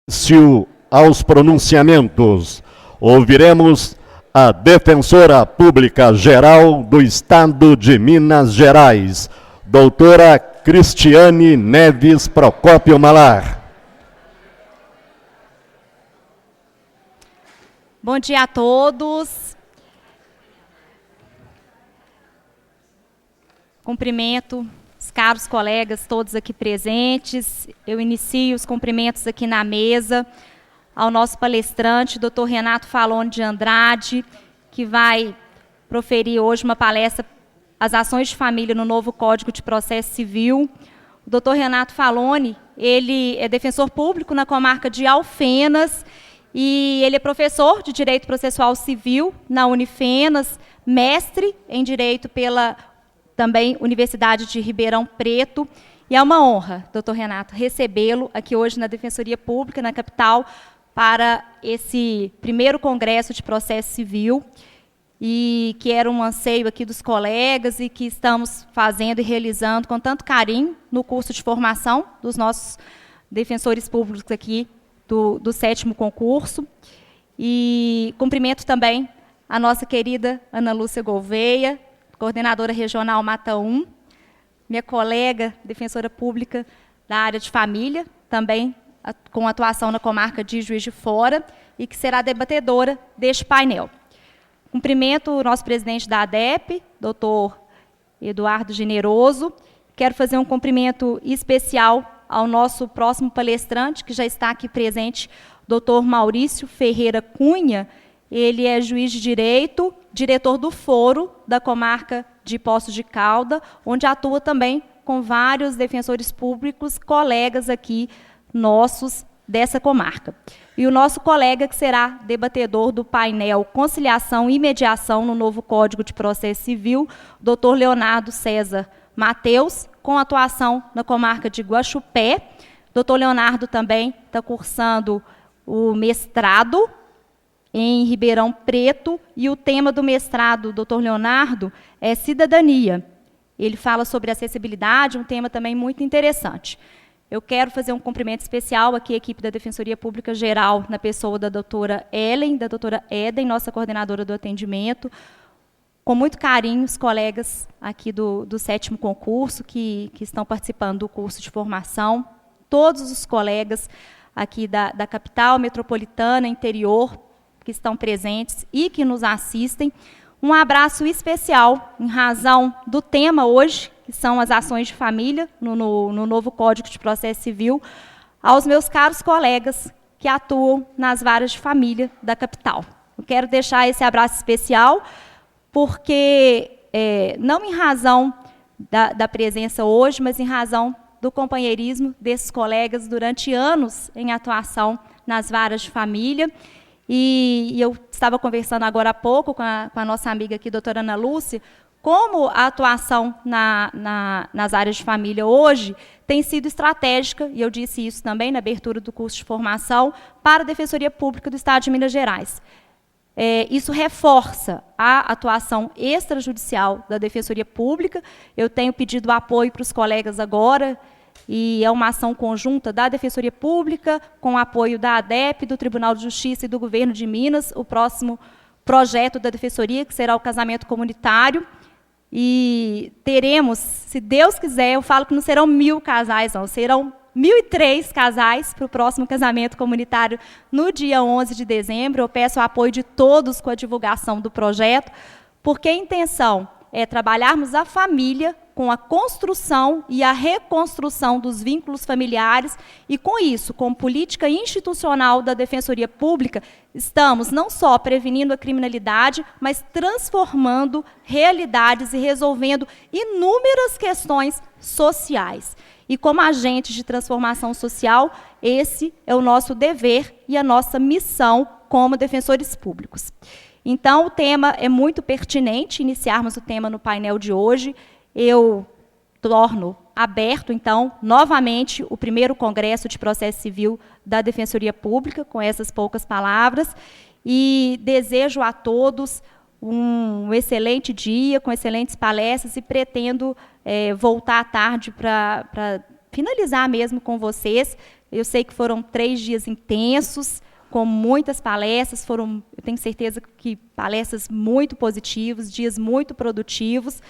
início aos pronunciamentos, ouviremos a Defensora Pública Geral do Estado de Minas Gerais, doutora Cristiane Neves Procópio Malar. Bom dia a todos. Cumprimento os caros colegas todos aqui presentes. Eu inicio os cumprimentos aqui na mesa ao nosso palestrante, Dr. Renato Faloni de Andrade, que vai proferir hoje uma palestra As Ações de Família no Novo Código de Processo Civil. O Dr. Renato Faloni, ele é defensor público na comarca de Alfenas e ele é professor de Direito Processual Civil na Unifenas, mestre em Direito pela também Universidade de Ribeirão Preto. E é uma honra, doutor Renato, recebê-lo aqui hoje na Defensoria Pública, na capital, para esse primeiro congresso de processo civil, e que era um anseio aqui dos colegas e que estamos fazendo e realizando com tanto carinho no curso de formação dos nossos defensores públicos aqui do 7º concurso. E cumprimento também a nossa querida Ana Lúcia Gouveia, coordenadora regional Mata 1, minha colega, defensora pública da área de família, também com atuação na comarca de Juiz de Fora, e que será debatedora deste painel. Cumprimento o nosso presidente da ADEP, doutor Eduardo Generoso. Quero fazer um cumprimento especial ao nosso próximo palestrante, que já está aqui presente, doutor Maurício Ferreira Cunha. Ele é juiz de direito, diretor do foro da comarca de Poços de Caldas, onde atua também com vários defensores públicos, colegas aqui nossos dessa comarca. E o nosso colega que será debatedor do painel Conciliação e Mediação no Novo Código de Processo Civil, doutor Leonardo César Mateus, com atuação na comarca de Guaxupé. Doutor Leonardo também está cursando o mestrado em Ribeirão Preto, e o tema do mestrado, doutor Leonardo, é cidadania. Ele fala sobre acessibilidade, um tema também muito interessante. Eu quero fazer um cumprimento especial aqui à equipe da Defensoria Pública Geral, na pessoa da doutora Ellen, da doutora Eden, nossa coordenadora do atendimento. Com muito carinho, os colegas aqui do 7º concurso, que estão participando do curso de formação, todos os colegas aqui da capital metropolitana, interior, que estão presentes e que nos assistem. Um abraço especial em razão do tema hoje, que são as ações de família no novo Código de Processo Civil, aos meus caros colegas que atuam nas varas de família da capital. Eu quero deixar esse abraço especial porque, não em razão da presença hoje, mas em razão do companheirismo desses colegas durante anos em atuação nas varas de família. E eu estava conversando agora há pouco com a nossa amiga aqui, doutora Ana Lúcia, como a atuação nas áreas de família hoje tem sido estratégica, e eu disse isso também na abertura do curso de formação, para a Defensoria Pública do Estado de Minas Gerais. Isso reforça a atuação extrajudicial da Defensoria Pública. Eu tenho pedido apoio para os colegas agora, e é uma ação conjunta da Defensoria Pública, com o apoio da ADEP, do Tribunal de Justiça e do Governo de Minas, o próximo projeto da Defensoria, que será o casamento comunitário. E teremos, se Deus quiser, eu falo que não serão 1000 casais, não, serão 1003 casais para o próximo casamento comunitário no dia 11 de dezembro. Eu peço o apoio de todos com a divulgação do projeto, porque a intenção é trabalharmos a família com a construção e a reconstrução dos vínculos familiares, e com isso, com política institucional da Defensoria Pública, estamos não só prevenindo a criminalidade, mas transformando realidades e resolvendo inúmeras questões sociais. E como agentes de transformação social, esse é o nosso dever e a nossa missão como defensores públicos. Então, o tema é muito pertinente, iniciarmos o tema no painel de hoje. Eu torno aberto, então, novamente, o primeiro Congresso de Processo Civil da Defensoria Pública, com essas poucas palavras, e desejo a todos um excelente dia, com excelentes palestras, e pretendo voltar à tarde para finalizar mesmo com vocês, Eu sei que foram 3 dias intensos, com muitas palestras, eu tenho certeza que palestras muito positivas, dias muito produtivos,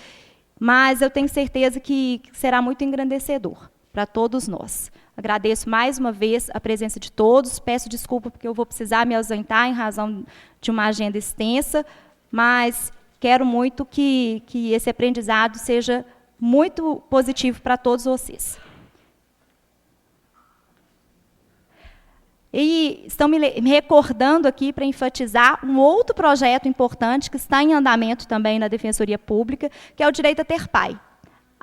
mas eu tenho certeza que será muito engrandecedor para todos nós. Agradeço mais uma vez a presença de todos, peço desculpa porque eu vou precisar me ausentar em razão de uma agenda extensa, mas quero muito que esse aprendizado seja muito positivo para todos vocês. E estão me recordando aqui para enfatizar um outro projeto importante que está em andamento também na Defensoria Pública, que é o Direito a Ter Pai.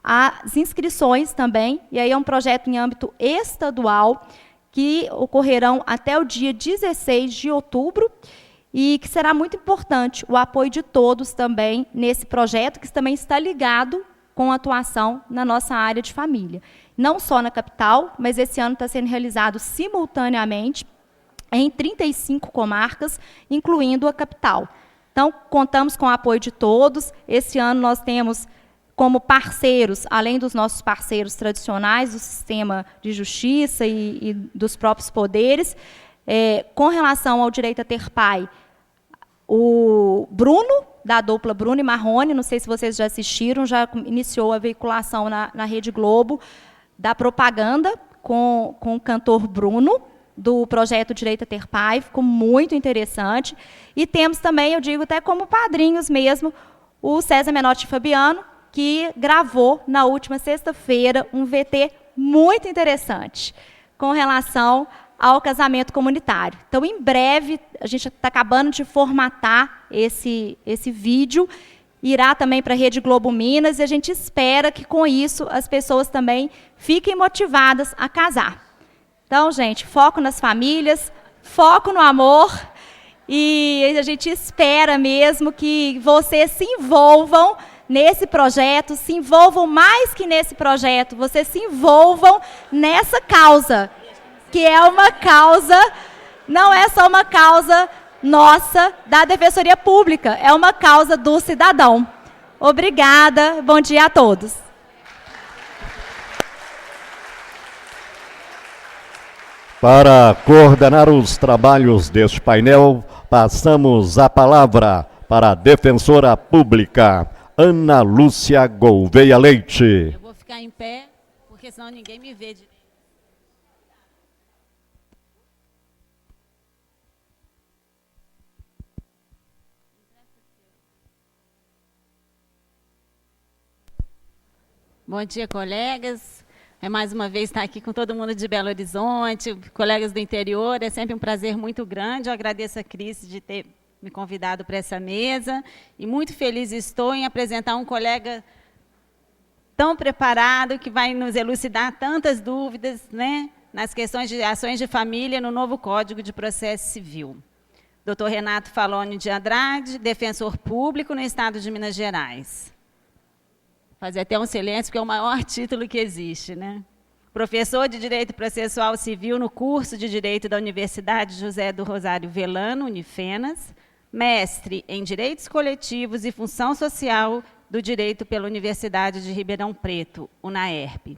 As inscrições também, e aí é um projeto em âmbito estadual, que ocorrerão até o dia 16 de outubro, e que será muito importante o apoio de todos também nesse projeto, que também está ligado com a atuação na nossa área de família. Não só na capital, mas esse ano está sendo realizado simultaneamente em 35 comarcas, incluindo a capital. Então, contamos com o apoio de todos. Esse ano nós temos como parceiros, além dos nossos parceiros tradicionais do sistema de justiça e dos próprios poderes, com relação ao direito a ter pai, o Bruno, da dupla Bruno e Marrone, não sei se vocês já assistiram, já iniciou a veiculação na Rede Globo da propaganda com o cantor Bruno, do projeto Direito a Ter Pai, ficou muito interessante. E temos também, eu digo até como padrinhos mesmo, o César Menotti Fabiano, que gravou na última sexta-feira um VT muito interessante com relação ao casamento comunitário. Então, em breve, a gente está acabando de formatar esse vídeo, irá também para a Rede Globo Minas, e a gente espera que, com isso, as pessoas também fiquem motivadas a casar. Então, gente, foco nas famílias, foco no amor, e a gente espera mesmo que vocês se envolvam nesse projeto, se envolvam mais que nesse projeto, vocês se envolvam nessa causa, que é uma causa, não é só uma causa nossa da Defensoria Pública, é uma causa do cidadão. Obrigada, bom dia a todos. Para coordenar os trabalhos deste painel, passamos a palavra para a Defensora Pública, Ana Lúcia Gouveia Leite. Eu vou ficar em pé, porque senão ninguém me vê direito. Bom dia, colegas. É mais uma vez estar aqui com todo mundo de Belo Horizonte, colegas do interior. É sempre um prazer muito grande. Eu agradeço a Cris de ter me convidado para essa mesa. E muito feliz estou em apresentar um colega tão preparado, que vai nos elucidar tantas dúvidas, né, nas questões de ações de família no novo Código de Processo Civil. Dr. Renato Faloni de Andrade, defensor público no Estado de Minas Gerais. Fazer até um silêncio, porque é o maior título que existe, né? Professor de Direito Processual Civil no curso de Direito da Universidade José do Rosário Velano, Unifenas, mestre em Direitos Coletivos e Função Social do Direito pela Universidade de Ribeirão Preto, UNAERP.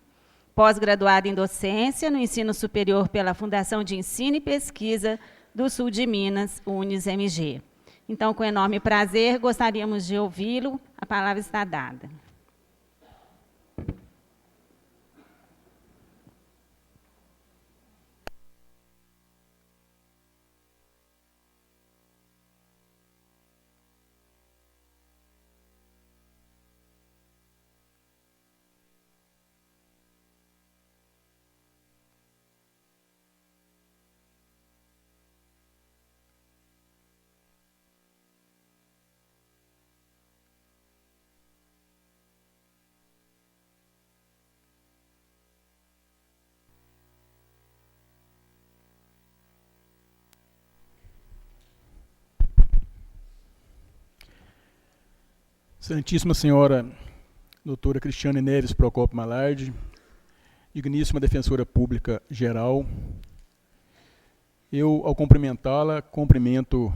Pós-graduado em Docência no Ensino Superior pela Fundação de Ensino e Pesquisa do Sul de Minas, UNES-MG. Então, com enorme prazer, gostaríamos de ouvi-lo. A palavra está dada. Santíssima Senhora doutora Cristiane Neves Procópio Malardi, digníssima Defensora Pública Geral, eu, ao cumprimentá-la, cumprimento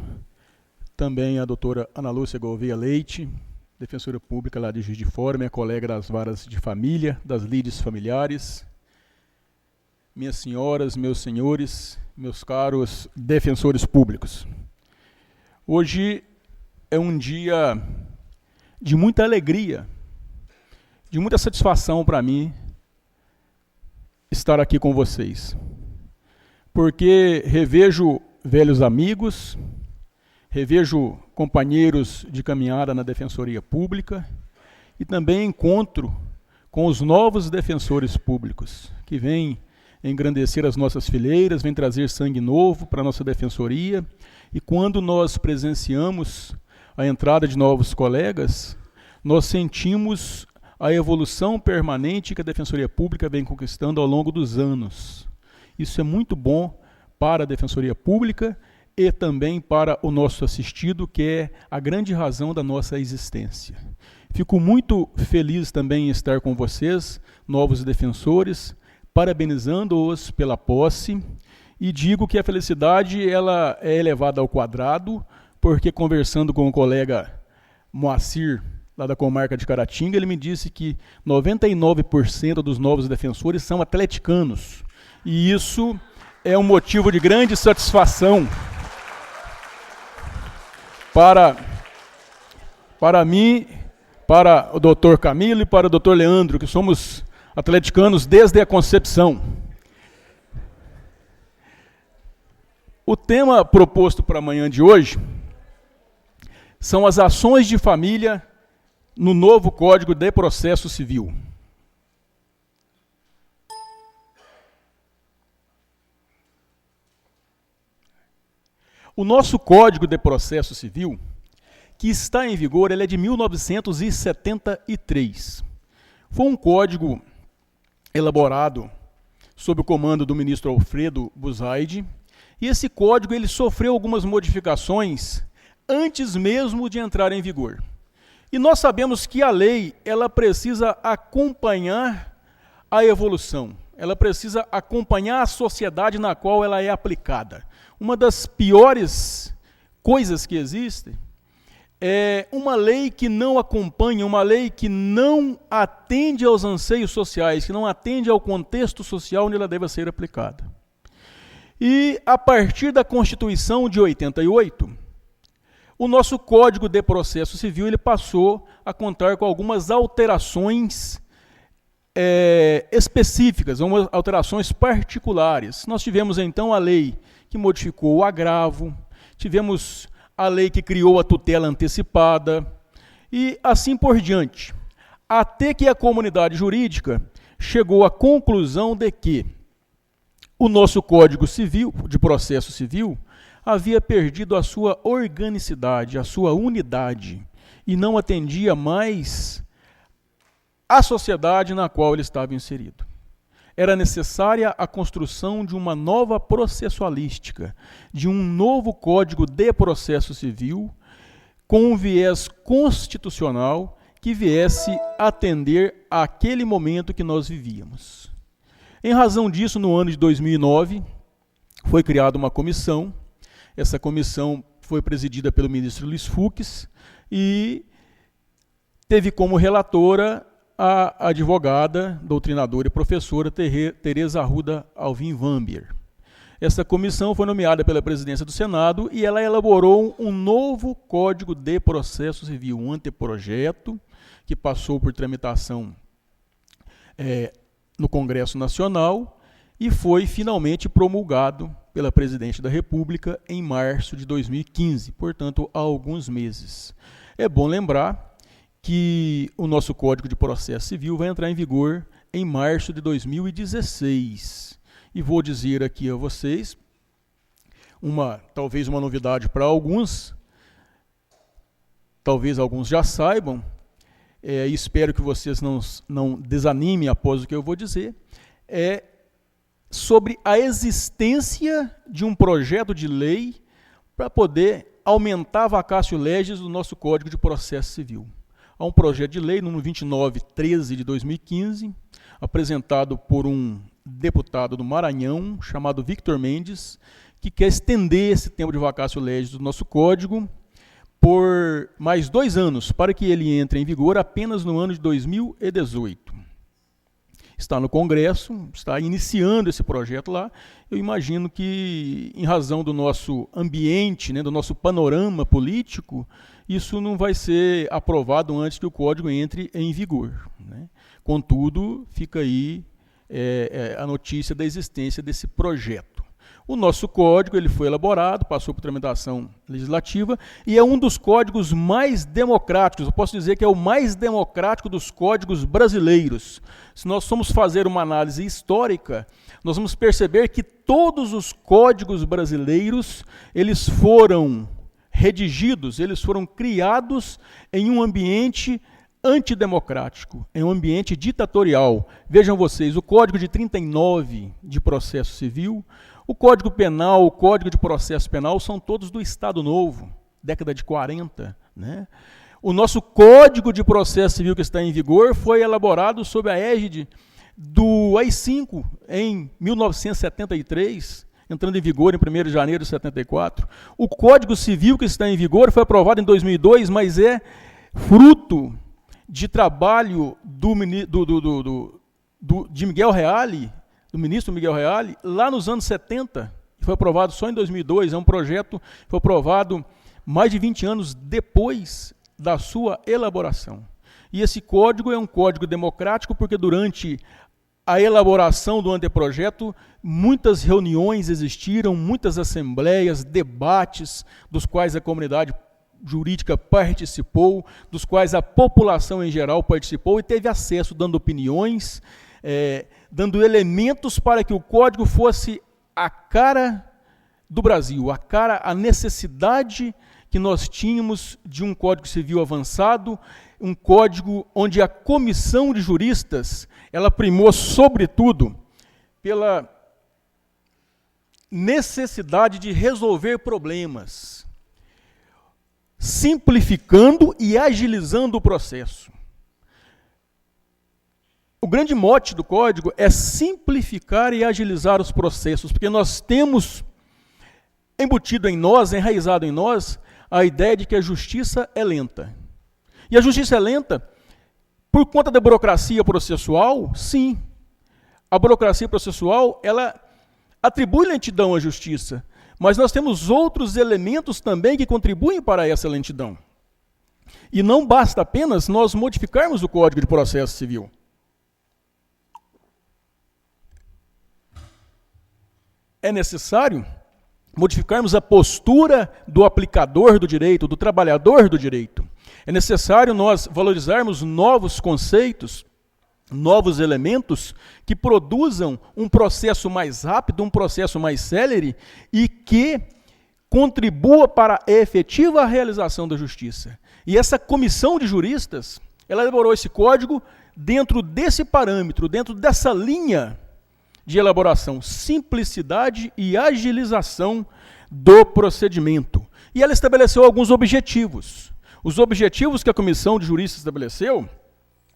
também a doutora Ana Lúcia Gouveia Leite, Defensora Pública lá de Juiz de Fora, minha colega das varas de família, das lides familiares, minhas senhoras, meus senhores, meus caros defensores públicos. Hoje é um dia de muita alegria, de muita satisfação para mim estar aqui com vocês, porque revejo velhos amigos, revejo companheiros de caminhada na Defensoria Pública e também encontro com os novos defensores públicos que vêm engrandecer as nossas fileiras, vêm trazer sangue novo para a nossa defensoria. E quando nós presenciamos a entrada de novos colegas, nós sentimos a evolução permanente que a Defensoria Pública vem conquistando ao longo dos anos. Isso é muito bom para a Defensoria Pública e também para o nosso assistido, que é a grande razão da nossa existência. Fico muito feliz também em estar com vocês, novos defensores, parabenizando-os pela posse, e digo que a felicidade ela é elevada ao quadrado, porque conversando com o colega Moacir, lá da comarca de Caratinga, ele me disse que 99% dos novos defensores são atleticanos, e isso é um motivo de grande satisfação para mim, para o Dr. Camilo e para o Dr. Leandro, que somos atleticanos desde a concepção. O tema proposto para amanhã de hoje são as ações de família no novo Código de Processo Civil. O nosso Código de Processo Civil, que está em vigor, ele é de 1973. Foi um código elaborado sob o comando do ministro Alfredo Buzaide, e esse código ele sofreu algumas modificações antes mesmo de entrar em vigor. E nós sabemos que a lei ela precisa acompanhar a evolução, ela precisa acompanhar a sociedade na qual ela é aplicada. Uma das piores coisas que existem é uma lei que não acompanha, uma lei que não atende aos anseios sociais, que não atende ao contexto social onde ela deve ser aplicada. E a partir da Constituição de 88, o nosso Código de Processo Civil ele passou a contar com algumas alterações específicas, algumas alterações particulares. Nós tivemos então a lei que modificou o agravo, tivemos a lei que criou a tutela antecipada, e assim por diante. Até que a comunidade jurídica chegou à conclusão de que o nosso Código Civil, de Processo Civil, havia perdido a sua organicidade, a sua unidade, e não atendia mais à sociedade na qual ele estava inserido. Era necessária a construção de uma nova processualística, de um novo Código de Processo Civil, com um viés constitucional que viesse atender àquele momento que nós vivíamos. Em razão disso, no ano de 2009, foi criada uma comissão. Essa comissão foi presidida pelo ministro Luiz Fux e teve como relatora a advogada, doutrinadora e professora Tereza Arruda Alvim Vambier. Essa comissão foi nomeada pela presidência do Senado e ela elaborou um novo Código de Processo Civil, um anteprojeto que passou por tramitação no Congresso Nacional e foi finalmente promulgado pela Presidente da República em março de 2015, portanto, há alguns meses. É bom lembrar que o nosso Código de Processo Civil vai entrar em vigor em março de 2016. E vou dizer aqui a vocês, talvez uma novidade para alguns, talvez alguns já saibam, e espero que vocês não desanimem após o que eu vou dizer, é sobre a existência de um projeto de lei para poder aumentar a vacatio legis do nosso Código de Processo Civil. Há um projeto de lei, número 2913 de 2015, apresentado por um deputado do Maranhão, chamado Victor Mendes, que quer estender esse tempo de vacatio legis do nosso Código por mais 2 anos, para que ele entre em vigor apenas no ano de 2018. está no Congresso, está iniciando esse projeto lá. Eu imagino que, em razão do nosso ambiente, né, do nosso panorama político, isso não vai ser aprovado antes que o código entre em vigor, né? Contudo, fica aí a notícia da existência desse projeto. O nosso código ele foi elaborado, passou por tramitação legislativa e é um dos códigos mais democráticos. Eu posso dizer que é o mais democrático dos códigos brasileiros. Se nós formos fazer uma análise histórica, nós vamos perceber que todos os códigos brasileiros eles foram redigidos, eles foram criados em um ambiente antidemocrático, em um ambiente ditatorial. Vejam vocês, o Código de 39 de Processo Civil, o Código Penal, o Código de Processo Penal são todos do Estado Novo, década de 40, né? O nosso Código de Processo Civil que está em vigor foi elaborado sob a égide do AI-5 em 1973, entrando em vigor em 1º de janeiro de 74. O Código Civil que está em vigor foi aprovado em 2002, mas é fruto de trabalho de Miguel Reale, do ministro Miguel Reale, lá nos anos 70, foi aprovado só em 2002, é um projeto que foi aprovado mais de 20 anos depois da sua elaboração. E esse código é um código democrático porque durante a elaboração do anteprojeto, muitas reuniões existiram, muitas assembleias, debates, dos quais a comunidade jurídica participou, dos quais a população em geral participou e teve acesso, dando opiniões, dando elementos para que o código fosse a cara do Brasil, a necessidade que nós tínhamos de um Código Civil avançado, um código onde a comissão de juristas, ela primou sobretudo pela necessidade de resolver problemas, simplificando e agilizando o processo. O grande mote do código é simplificar e agilizar os processos, porque nós temos embutido em nós, enraizado em nós, a ideia de que a justiça é lenta. E a justiça é lenta por conta da burocracia processual? Sim. A burocracia processual, ela atribui lentidão à justiça, mas nós temos outros elementos também que contribuem para essa lentidão. E não basta apenas nós modificarmos o Código de Processo Civil. É necessário modificarmos a postura do aplicador do direito, do trabalhador do direito. É necessário nós valorizarmos novos conceitos, novos elementos que produzam um processo mais rápido, um processo mais célere e que contribua para a efetiva realização da justiça. E essa comissão de juristas, ela elaborou esse código dentro desse parâmetro, dentro dessa linha de elaboração, simplicidade e agilização do procedimento. E ela estabeleceu alguns objetivos. Os objetivos que a comissão de juristas estabeleceu,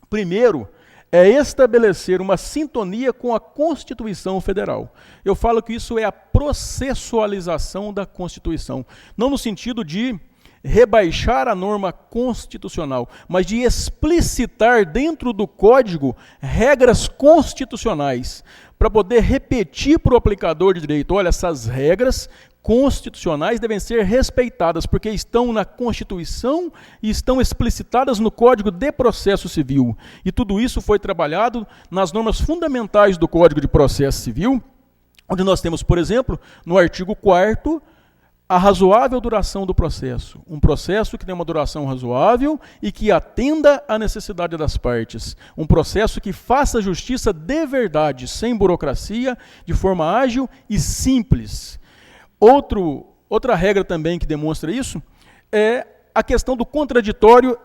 primeiro, é estabelecer uma sintonia com a Constituição Federal. Eu falo que isso é a processualização da Constituição, não no sentido de rebaixar a norma constitucional, mas de explicitar dentro do Código regras constitucionais, para poder repetir para o aplicador de direito, olha, essas regras constitucionais devem ser respeitadas, porque estão na Constituição e estão explicitadas no Código de Processo Civil. E tudo isso foi trabalhado nas normas fundamentais do Código de Processo Civil, onde nós temos, por exemplo, no artigo 4º, a razoável duração do processo. Um processo que tem uma duração razoável e que atenda à necessidade das partes. Um processo que faça justiça de verdade, sem burocracia, de forma ágil e simples. Outra regra também que demonstra isso é a questão do contraditório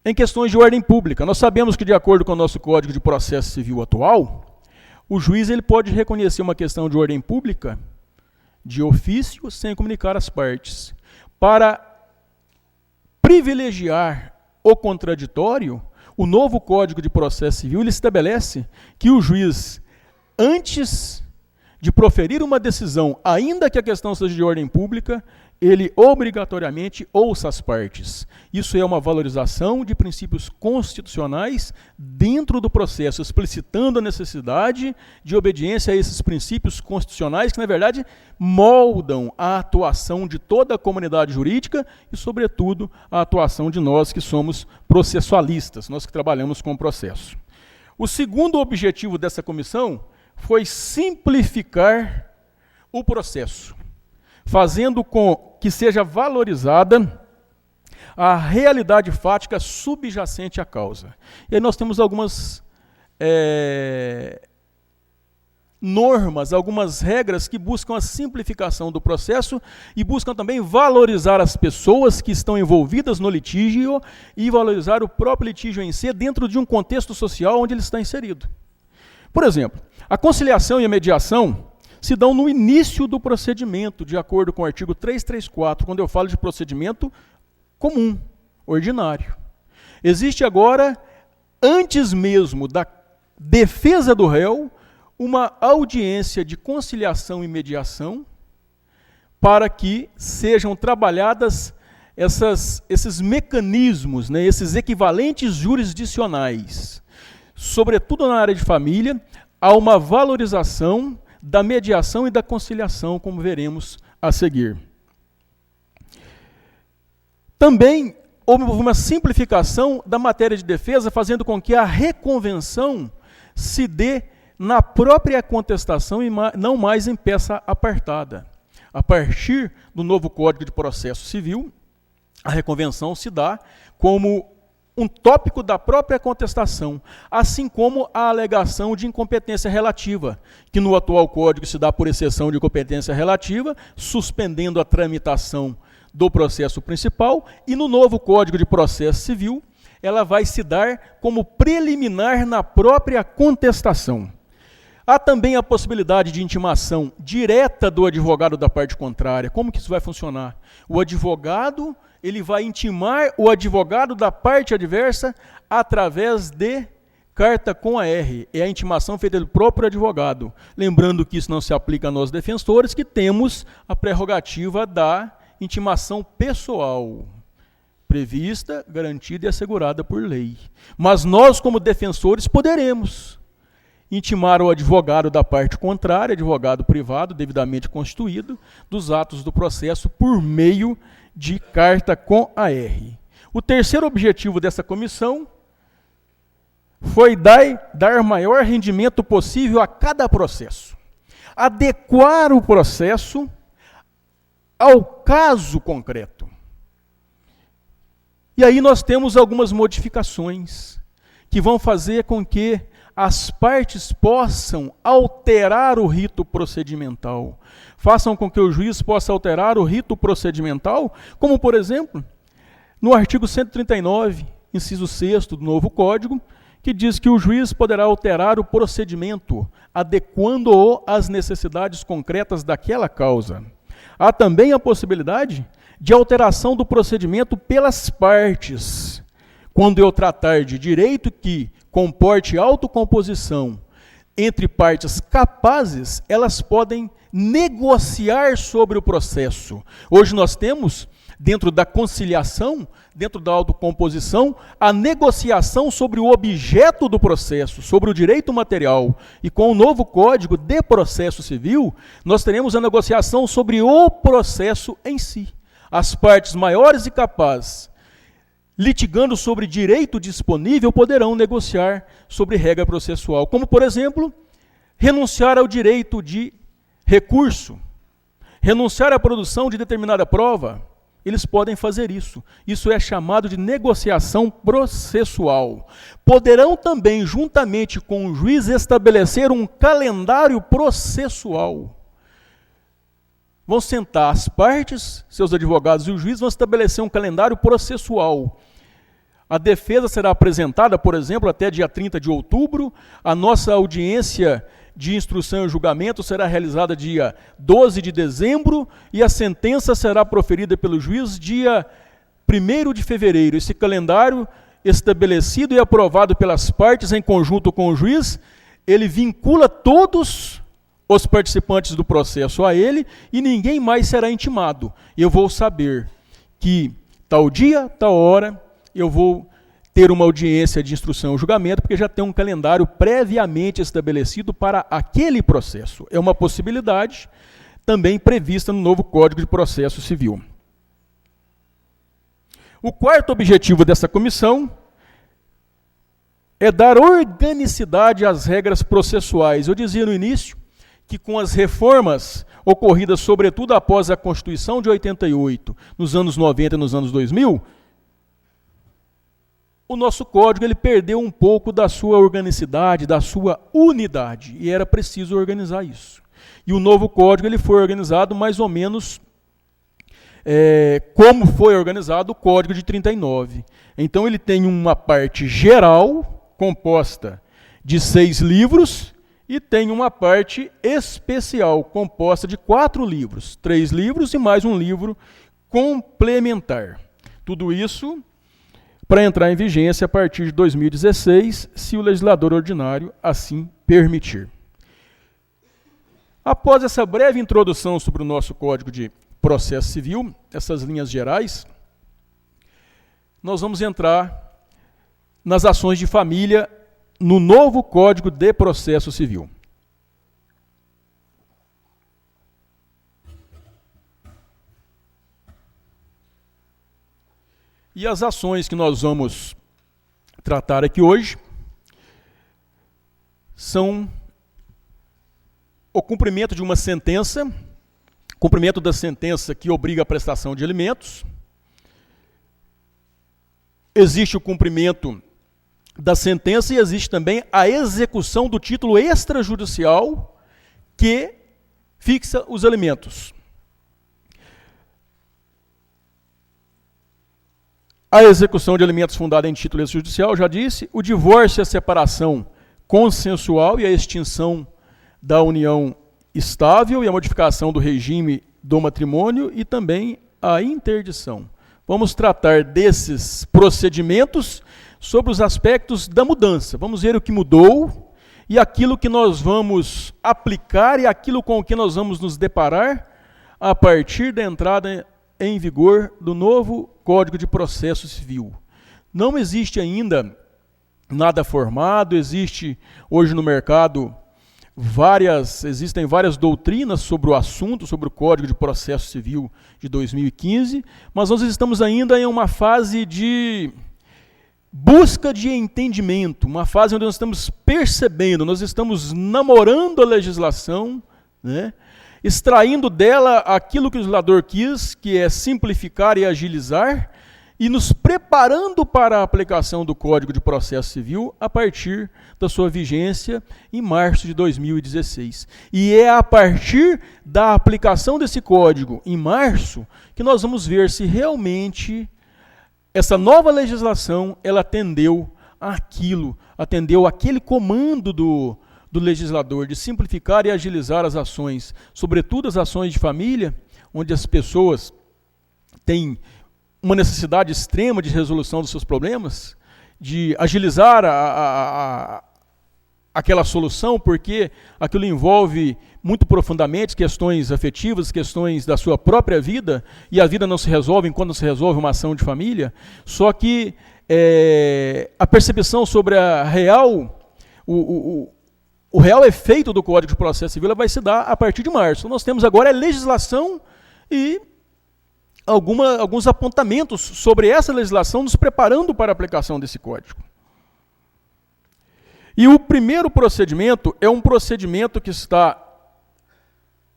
em questões de ordem pública. Nós sabemos que, de acordo com o nosso Código de Processo Civil atual, o juiz ele pode reconhecer uma questão de ordem pública de ofício sem comunicar às partes. Para privilegiar o contraditório, o novo Código de Processo Civil ele estabelece que o juiz, antes de proferir uma decisão, ainda que a questão seja de ordem pública, ele obrigatoriamente ouça as partes. Isso é uma valorização de princípios constitucionais dentro do processo, explicitando a necessidade de obediência a esses princípios constitucionais que, na verdade, moldam a atuação de toda a comunidade jurídica e, sobretudo, a atuação de nós que somos processualistas, nós que trabalhamos com o processo. O segundo objetivo dessa comissão foi simplificar o processo, fazendo com que seja valorizada a realidade fática subjacente à causa. E aí nós temos algumas normas, algumas regras que buscam a simplificação do processo e buscam também valorizar as pessoas que estão envolvidas no litígio e valorizar o próprio litígio em si dentro de um contexto social onde ele está inserido. Por exemplo, a conciliação e a mediação se dão no início do procedimento, de acordo com o artigo 334, quando eu falo de procedimento comum, ordinário. Existe agora, antes mesmo da defesa do réu, uma audiência de conciliação e mediação para que sejam trabalhadas esses mecanismos, né, esses equivalentes jurisdicionais. Sobretudo na área de família, há uma valorização da mediação e da conciliação, como veremos a seguir. Também houve uma simplificação da matéria de defesa, fazendo com que a reconvenção se dê na própria contestação e não mais em peça apartada. A partir do novo Código de Processo Civil, a reconvenção se dá como um tópico da própria contestação, assim como a alegação de incompetência relativa, que no atual Código se dá por exceção de incompetência relativa, suspendendo a tramitação do processo principal, e no novo Código de Processo Civil, ela vai se dar como preliminar na própria contestação. Há também a possibilidade de intimação direta do advogado da parte contrária. Como que isso vai funcionar? O advogado, ele vai intimar o advogado da parte adversa através de carta com AR. É a intimação feita pelo próprio advogado. Lembrando que isso não se aplica a nós defensores, que temos a prerrogativa da intimação pessoal, prevista, garantida e assegurada por lei. Mas nós, como defensores, poderemos intimar o advogado da parte contrária, advogado privado, devidamente constituído, dos atos do processo por meio de carta com AR. O terceiro objetivo dessa comissão foi dar maior rendimento possível a cada processo. Adequar o processo ao caso concreto. E aí nós temos algumas modificações que vão fazer com que as partes possam alterar o rito procedimental. Façam com que o juiz possa alterar o rito procedimental, como, por exemplo, no artigo 139, inciso 6º do novo Código, que diz que o juiz poderá alterar o procedimento, adequando-o às necessidades concretas daquela causa. Há também a possibilidade de alteração do procedimento pelas partes. Quando eu tratar de direito que comporte autocomposição entre partes capazes, elas podem negociar sobre o processo. Hoje nós temos, dentro da conciliação, dentro da autocomposição, a negociação sobre o objeto do processo, sobre o direito material. E com o novo Código de Processo Civil, nós teremos a negociação sobre o processo em si. As partes maiores e capazes, litigando sobre direito disponível, poderão negociar sobre regra processual, como, por exemplo, renunciar ao direito de recurso, renunciar à produção de determinada prova. Eles podem fazer isso. Isso é chamado de negociação processual. Poderão também, juntamente com o juiz, estabelecer um calendário processual. Vão sentar as partes, seus advogados e o juiz vão estabelecer um calendário processual. A defesa será apresentada, por exemplo, até dia 30 de outubro. A nossa audiência de instrução e julgamento será realizada dia 12 de dezembro e a sentença será proferida pelo juiz dia 1º de fevereiro. Esse calendário, estabelecido e aprovado pelas partes em conjunto com o juiz, ele vincula todos os participantes do processo a ele e ninguém mais será intimado. Eu vou saber que tal dia, tal hora, eu vou ter uma audiência de instrução e julgamento, porque já tem um calendário previamente estabelecido para aquele processo. É uma possibilidade também prevista no novo Código de Processo Civil. O quarto objetivo dessa comissão é dar organicidade às regras processuais. Eu dizia no início que com as reformas ocorridas, sobretudo após a Constituição de 88, nos anos 90 e nos anos 2000, o nosso código ele perdeu um pouco da sua organicidade, da sua unidade, e era preciso organizar isso. E o novo código ele foi organizado mais ou menos como foi organizado o Código de 39. Então ele tem uma parte geral, composta de 6 livros, e tem uma parte especial, composta de 4 livros, 3 livros e mais um livro complementar. Tudo isso para entrar em vigência a partir de 2016, se o legislador ordinário assim permitir. Após essa breve introdução sobre o nosso Código de Processo Civil, essas linhas gerais, nós vamos entrar nas ações de família no novo Código de Processo Civil. E as ações que nós vamos tratar aqui hoje são o cumprimento de uma sentença, cumprimento da sentença que obriga a prestação de alimentos. Existe o cumprimento da sentença e existe também a execução do título extrajudicial que fixa os alimentos. A execução de alimentos fundada em título extrajudicial, já disse, o divórcio e a separação consensual e a extinção da união estável e a modificação do regime do matrimônio e também a interdição. Vamos tratar desses procedimentos sobre os aspectos da mudança. Vamos ver o que mudou e aquilo que nós vamos aplicar e aquilo com o que nós vamos nos deparar a partir da entrada em vigor do novo Código de Processo Civil. Não existe ainda nada formado, existe hoje no mercado existem várias doutrinas sobre o assunto, sobre o Código de Processo Civil de 2015, mas nós estamos ainda em uma fase de busca de entendimento, uma fase onde nós estamos percebendo, nós estamos namorando a legislação, né? Extraindo dela aquilo que o legislador quis, que é simplificar e agilizar, e nos preparando para a aplicação do Código de Processo Civil a partir da sua vigência em março de 2016. E é a partir da aplicação desse Código em março que nós vamos ver se realmente essa nova legislação ela atendeu aquele comando do legislador de simplificar e agilizar as ações, sobretudo as ações de família, onde as pessoas têm uma necessidade extrema de resolução dos seus problemas, de agilizar aquela solução, porque aquilo envolve muito profundamente questões afetivas, questões da sua própria vida, e a vida não se resolve enquanto não se resolve uma ação de família, só que a percepção sobre a real, o real efeito do Código de Processo Civil vai se dar a partir de março. Nós temos agora a legislação e alguns apontamentos sobre essa legislação nos preparando para a aplicação desse código. E o primeiro procedimento é um procedimento que está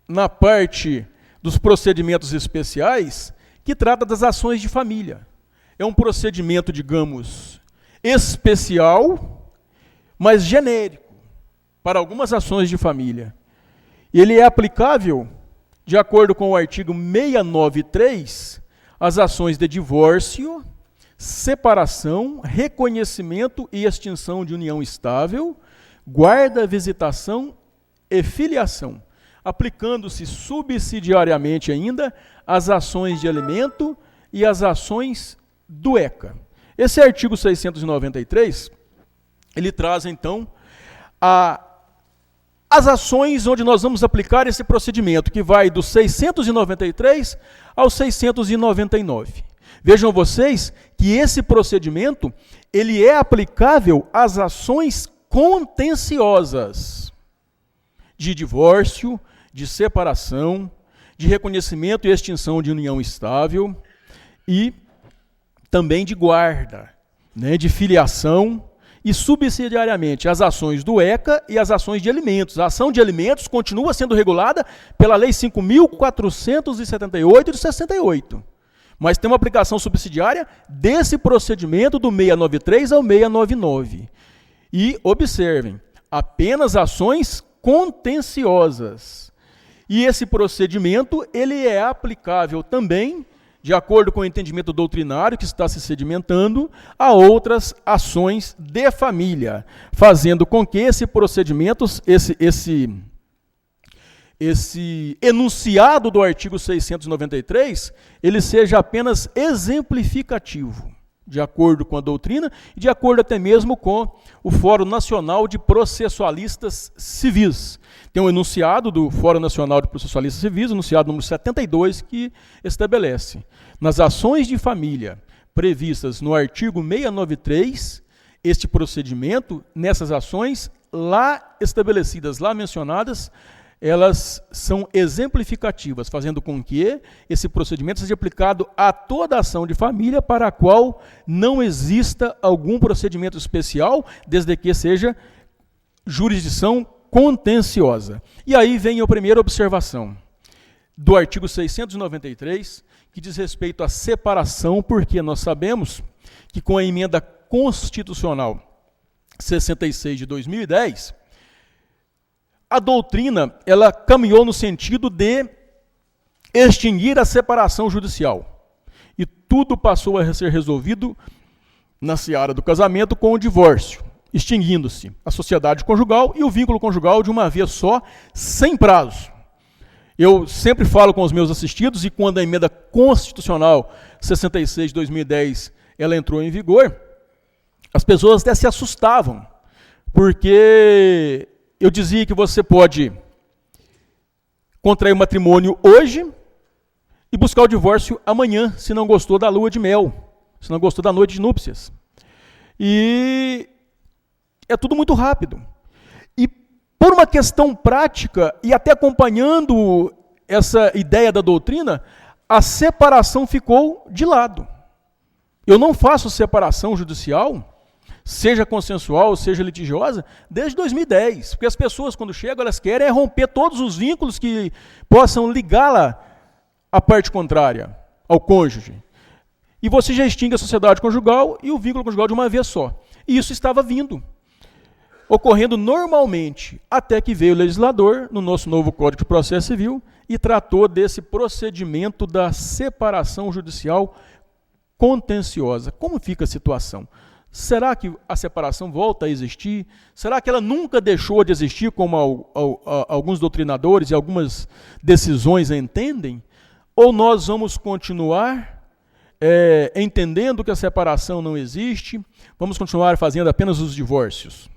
na parte dos procedimentos especiais, que trata das ações de família. É um procedimento, digamos, especial, mas genérico, para algumas ações de família. Ele é aplicável, de acordo com o artigo 693, às ações de divórcio, separação, reconhecimento e extinção de união estável, guarda, visitação e filiação, aplicando-se subsidiariamente ainda as ações de alimento e as ações do ECA. Esse artigo 693, ele traz então a as ações onde nós vamos aplicar esse procedimento, que vai do 693 ao 699. Vejam vocês que esse procedimento, ele é aplicável às ações contenciosas de divórcio, de separação, de reconhecimento e extinção de união estável e também de guarda, né, de filiação e subsidiariamente as ações do ECA e as ações de alimentos. A ação de alimentos continua sendo regulada pela Lei 5.478 de 68. Mas tem uma aplicação subsidiária desse procedimento do 693 ao 699. E observem, apenas ações contenciosas. E esse procedimento, ele é aplicável também, de acordo com o entendimento doutrinário que está se sedimentando, a outras ações de família, fazendo com que esse procedimento, esse enunciado do artigo 693, ele seja apenas exemplificativo, de acordo com a doutrina e de acordo até mesmo com o Fórum Nacional de Processualistas Civis. Tem um enunciado do Fórum Nacional de Processualistas Civis, enunciado número 72, que estabelece: nas ações de família previstas no artigo 693, este procedimento, nessas ações lá estabelecidas, lá mencionadas, elas são exemplificativas, fazendo com que esse procedimento seja aplicado a toda a ação de família para a qual não exista algum procedimento especial, desde que seja jurisdição contenciosa. E aí vem a primeira observação do artigo 693, que diz respeito à separação, porque nós sabemos que com a emenda constitucional 66 de 2010, a doutrina, ela caminhou no sentido de extinguir a separação judicial. E tudo passou a ser resolvido na seara do casamento com o divórcio, extinguindo-se a sociedade conjugal e o vínculo conjugal de uma vez só, sem prazo. Eu sempre falo com os meus assistidos, e quando a emenda constitucional 66 de 2010 ela entrou em vigor, as pessoas até se assustavam, porque eu dizia que você pode contrair o matrimônio hoje e buscar o divórcio amanhã, se não gostou da lua de mel, se não gostou da noite de núpcias. E é tudo muito rápido. E por uma questão prática, e até acompanhando essa ideia da doutrina, a separação ficou de lado. Eu não faço separação judicial, seja consensual, seja litigiosa, desde 2010. Porque as pessoas, quando chegam, elas querem romper todos os vínculos que possam ligá-la à parte contrária, ao cônjuge. E você já extingue a sociedade conjugal e o vínculo conjugal de uma vez só. E isso estava vindo, ocorrendo normalmente, até que veio o legislador, no nosso novo Código de Processo Civil, e tratou desse procedimento da separação judicial contenciosa. Como fica a situação? Será que a separação volta a existir? Será que ela nunca deixou de existir, como alguns doutrinadores e algumas decisões entendem? Ou nós vamos continuar entendendo que a separação não existe, vamos continuar fazendo apenas os divórcios?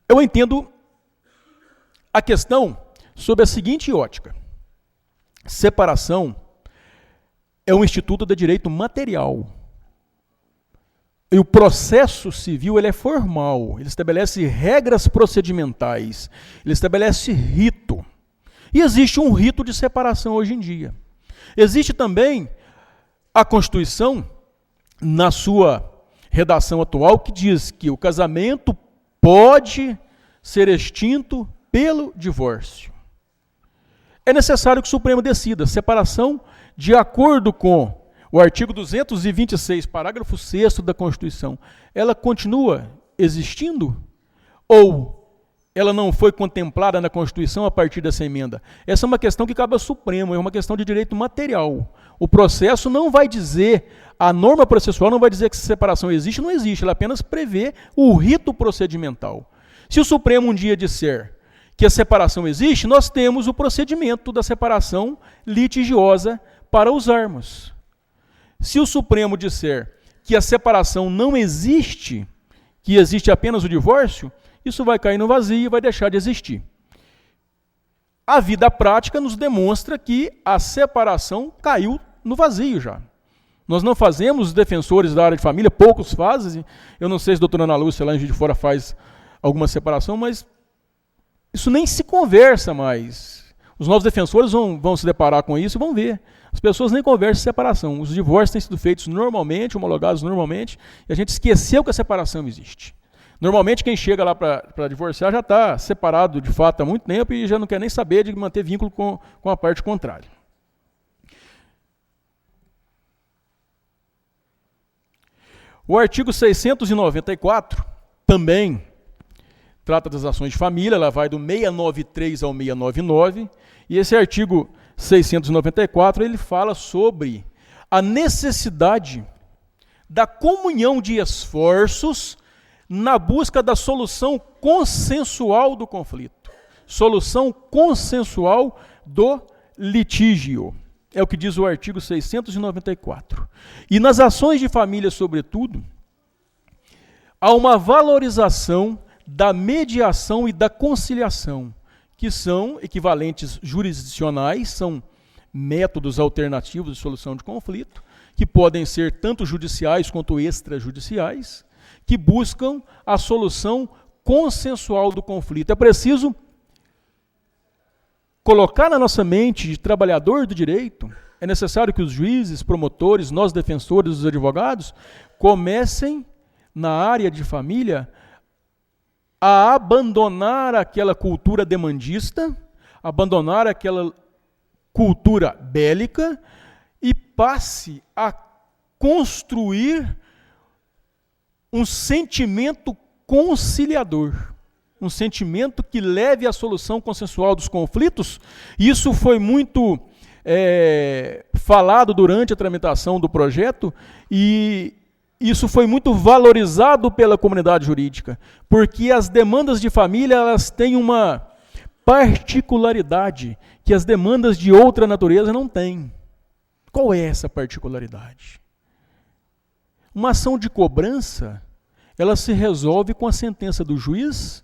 Eu entendo a questão sob a seguinte ótica: separação é um instituto de direito material. E o processo civil ele é formal, ele estabelece regras procedimentais, ele estabelece rito. E existe um rito de separação hoje em dia. Existe também a Constituição, na sua redação atual, que diz que o casamento pode ser extinto pelo divórcio. É necessário que o Supremo decida separação de acordo com o artigo 226, parágrafo 6º da Constituição. Ela continua existindo ou ela não foi contemplada na Constituição a partir dessa emenda? Essa é uma questão que cabe ao Supremo, é uma questão de direito material. O processo não vai dizer, a norma processual não vai dizer que se separação existe ou não existe, ela apenas prevê o rito procedimental. Se o Supremo um dia disser que a separação existe, nós temos o procedimento da separação litigiosa para usarmos. Se o Supremo disser que a separação não existe, que existe apenas o divórcio, isso vai cair no vazio e vai deixar de existir. A vida prática nos demonstra que a separação caiu no vazio já. Nós não fazemos, os defensores da área de família, poucos fazem, eu não sei se a doutora Ana Lúcia lá em Juiz de Fora faz alguma separação, mas isso nem se conversa mais. Os novos defensores vão se deparar com isso e vão ver. As pessoas nem conversam em separação. Os divórcios têm sido feitos normalmente, homologados normalmente, e a gente esqueceu que a separação existe. Normalmente quem chega lá para divorciar já está separado de fato há muito tempo e já não quer nem saber de manter vínculo com a parte contrária. O artigo 694 também trata das ações de família, ela vai do 693 ao 699, e esse artigo 694 ele fala sobre a necessidade da comunhão de esforços na busca da solução consensual do conflito. Solução consensual do litígio. É o que diz o artigo 694. E nas ações de família, sobretudo, há uma valorização da mediação e da conciliação, que são equivalentes jurisdicionais, são métodos alternativos de solução de conflito, que podem ser tanto judiciais quanto extrajudiciais, que buscam a solução consensual do conflito. É preciso colocar na nossa mente de trabalhador do direito, é necessário que os juízes, promotores, nós defensores, os advogados, comecem na área de família a abandonar aquela cultura demandista, abandonar aquela cultura bélica e passe a construir um sentimento conciliador, um sentimento que leve à solução consensual dos conflitos. Isso foi muito falado durante a tramitação do projeto e isso foi muito valorizado pela comunidade jurídica, porque as demandas de família elas têm uma particularidade que as demandas de outra natureza não têm. Qual é essa particularidade? Uma ação de cobrança, ela se resolve com a sentença do juiz,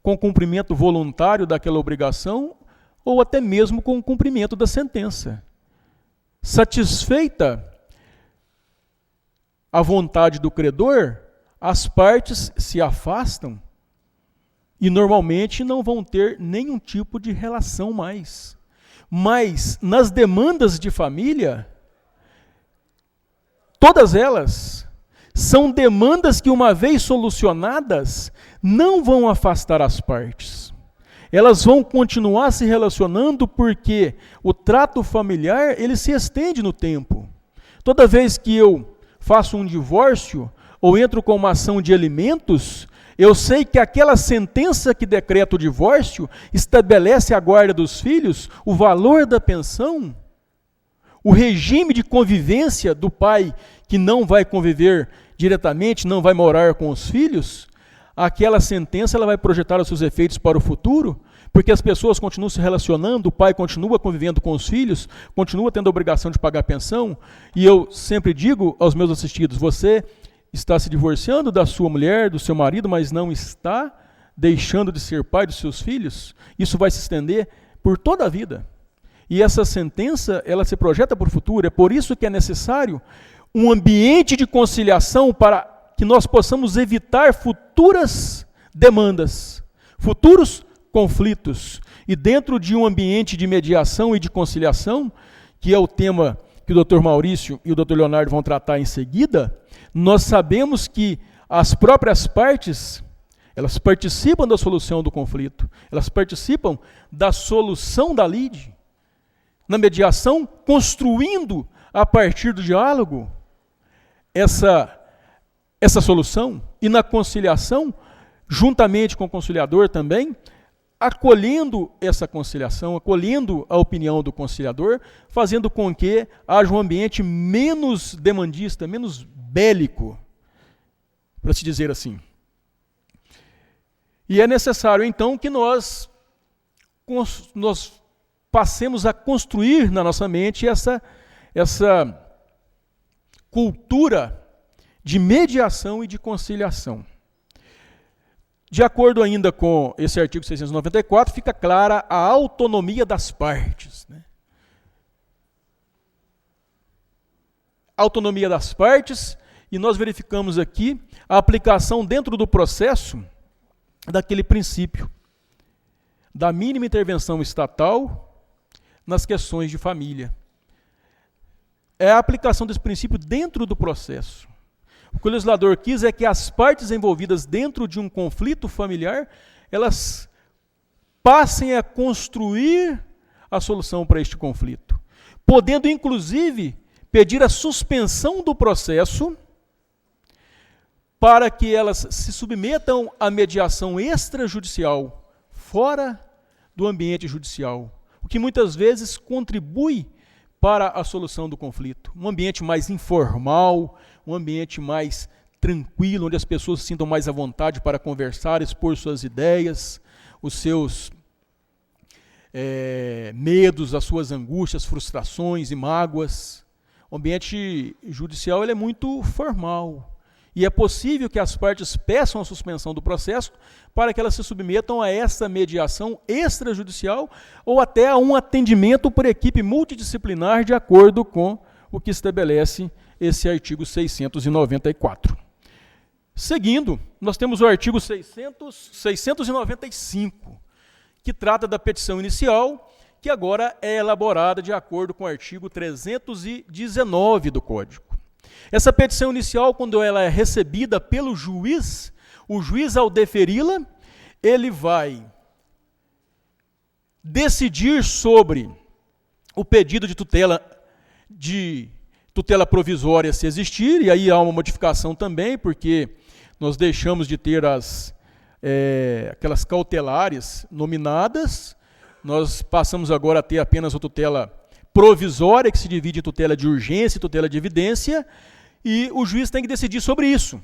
com o cumprimento voluntário daquela obrigação, ou até mesmo com o cumprimento da sentença. Satisfeita a vontade do credor, as partes se afastam e normalmente não vão ter nenhum tipo de relação mais. Mas nas demandas de família, todas elas são demandas que, uma vez solucionadas, não vão afastar as partes. Elas vão continuar se relacionando porque o trato familiar ele se estende no tempo. Toda vez que eu faço um divórcio ou entro com uma ação de alimentos, eu sei que aquela sentença que decreta o divórcio estabelece a guarda dos filhos, o valor da pensão, o regime de convivência do pai que não vai conviver diretamente, não vai morar com os filhos. Aquela sentença ela vai projetar os seus efeitos para o futuro, porque as pessoas continuam se relacionando, o pai continua convivendo com os filhos, continua tendo a obrigação de pagar pensão, e eu sempre digo aos meus assistidos, você está se divorciando da sua mulher, do seu marido, mas não está deixando de ser pai dos seus filhos? Isso vai se estender por toda a vida. E essa sentença, ela se projeta para o futuro, é por isso que é necessário um ambiente de conciliação para que nós possamos evitar futuras demandas, futuros conflitos. E dentro de um ambiente de mediação e de conciliação, que é o tema que o Dr. Maurício e o Dr. Leonardo vão tratar em seguida, nós sabemos que as próprias partes, elas participam da solução do conflito, elas participam da solução da lide, na mediação, construindo a partir do diálogo essa solução, e na conciliação, juntamente com o conciliador também, acolhendo essa conciliação, acolhendo a opinião do conciliador, fazendo com que haja um ambiente menos demandista, menos bélico, para se dizer assim. E é necessário, então, que nós passemos a construir na nossa mente essa cultura de mediação e de conciliação. De acordo ainda com esse artigo 694, fica clara a autonomia das partes, né? Autonomia das partes, e nós verificamos aqui a aplicação dentro do processo daquele princípio da mínima intervenção estatal nas questões de família. É a aplicação desse princípio dentro do processo. O que o legislador quis é que as partes envolvidas dentro de um conflito familiar, elas passem a construir a solução para este conflito, podendo inclusive pedir a suspensão do processo para que elas se submetam à mediação extrajudicial, fora do ambiente judicial, o que muitas vezes contribui para a solução do conflito. Um ambiente mais informal, um ambiente mais tranquilo, onde as pessoas se sintam mais à vontade para conversar, expor suas ideias, os seus medos, as suas angústias, frustrações e mágoas. O ambiente judicial ele é muito formal. E é possível que as partes peçam a suspensão do processo para que elas se submetam a essa mediação extrajudicial ou até a um atendimento por equipe multidisciplinar de acordo com o que estabelece esse artigo 694. Seguindo, nós temos o artigo 695, que trata da petição inicial, que agora é elaborada de acordo com o artigo 319 do Código. Essa petição inicial, quando ela é recebida pelo juiz, o juiz, ao deferi-la, ele vai decidir sobre o pedido de tutela provisória, se existir, e aí há uma modificação também, porque nós deixamos de ter aquelas cautelares nominadas, nós passamos agora a ter apenas a tutela provisória, que se divide em tutela de urgência e tutela de evidência, e o juiz tem que decidir sobre isso.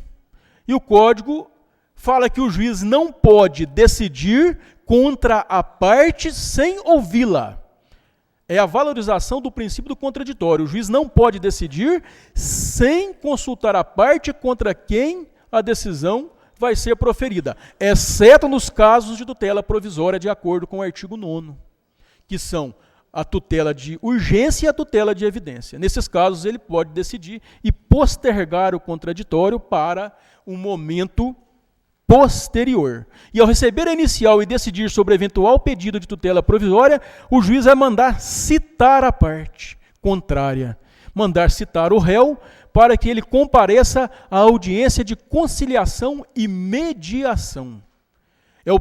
E o Código fala que o juiz não pode decidir contra a parte sem ouvi-la. É a valorização do princípio do contraditório. O juiz não pode decidir sem consultar a parte contra quem a decisão vai ser proferida, exceto nos casos de tutela provisória, de acordo com o artigo 9º, que são a tutela de urgência e a tutela de evidência. Nesses casos, ele pode decidir e postergar o contraditório para um momento posterior. E ao receber a inicial e decidir sobre eventual pedido de tutela provisória, o juiz vai mandar citar a parte contrária, mandar citar o réu para que ele compareça à audiência de conciliação e mediação. É o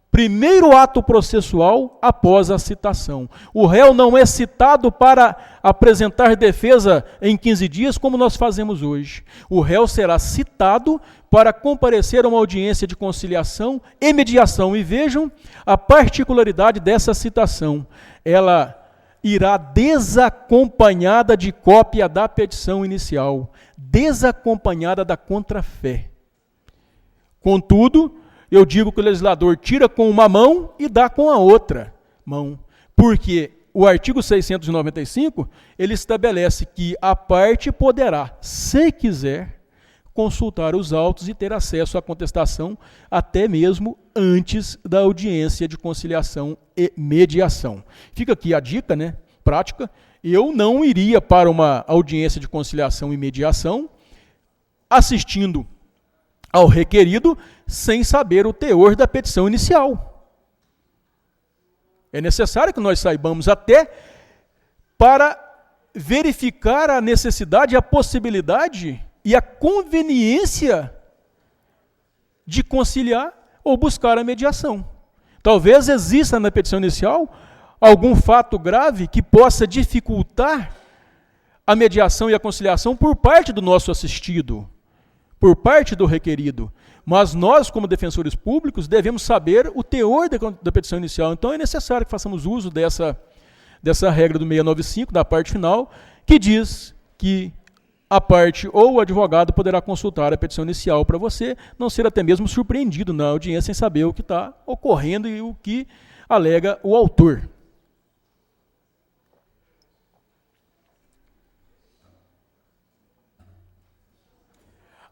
primeiro ato processual após a citação. O réu não é citado para apresentar defesa em 15 dias, como nós fazemos hoje. O réu será citado para comparecer a uma audiência de conciliação e mediação. E vejam a particularidade dessa citação. Ela irá desacompanhada de cópia da petição inicial, desacompanhada da contrafé. Contudo, eu digo que o legislador tira com uma mão e dá com a outra mão, porque o artigo 695, ele estabelece que a parte poderá, se quiser, consultar os autos e ter acesso à contestação até mesmo antes da audiência de conciliação e mediação. Fica aqui a dica, né, prática. Eu não iria para uma audiência de conciliação e mediação assistindo ao requerido sem saber o teor da petição inicial. É necessário que nós saibamos até para verificar a necessidade, a possibilidade e a conveniência de conciliar ou buscar a mediação. Talvez exista na petição inicial algum fato grave que possa dificultar a mediação e a conciliação por parte do nosso assistido, por parte do requerido. Mas nós, como defensores públicos, devemos saber o teor da petição inicial. Então é necessário que façamos uso dessa regra do 695, da parte final, que diz que a parte ou o advogado poderá consultar a petição inicial para você não ser até mesmo surpreendido na audiência sem saber o que está ocorrendo e o que alega o autor.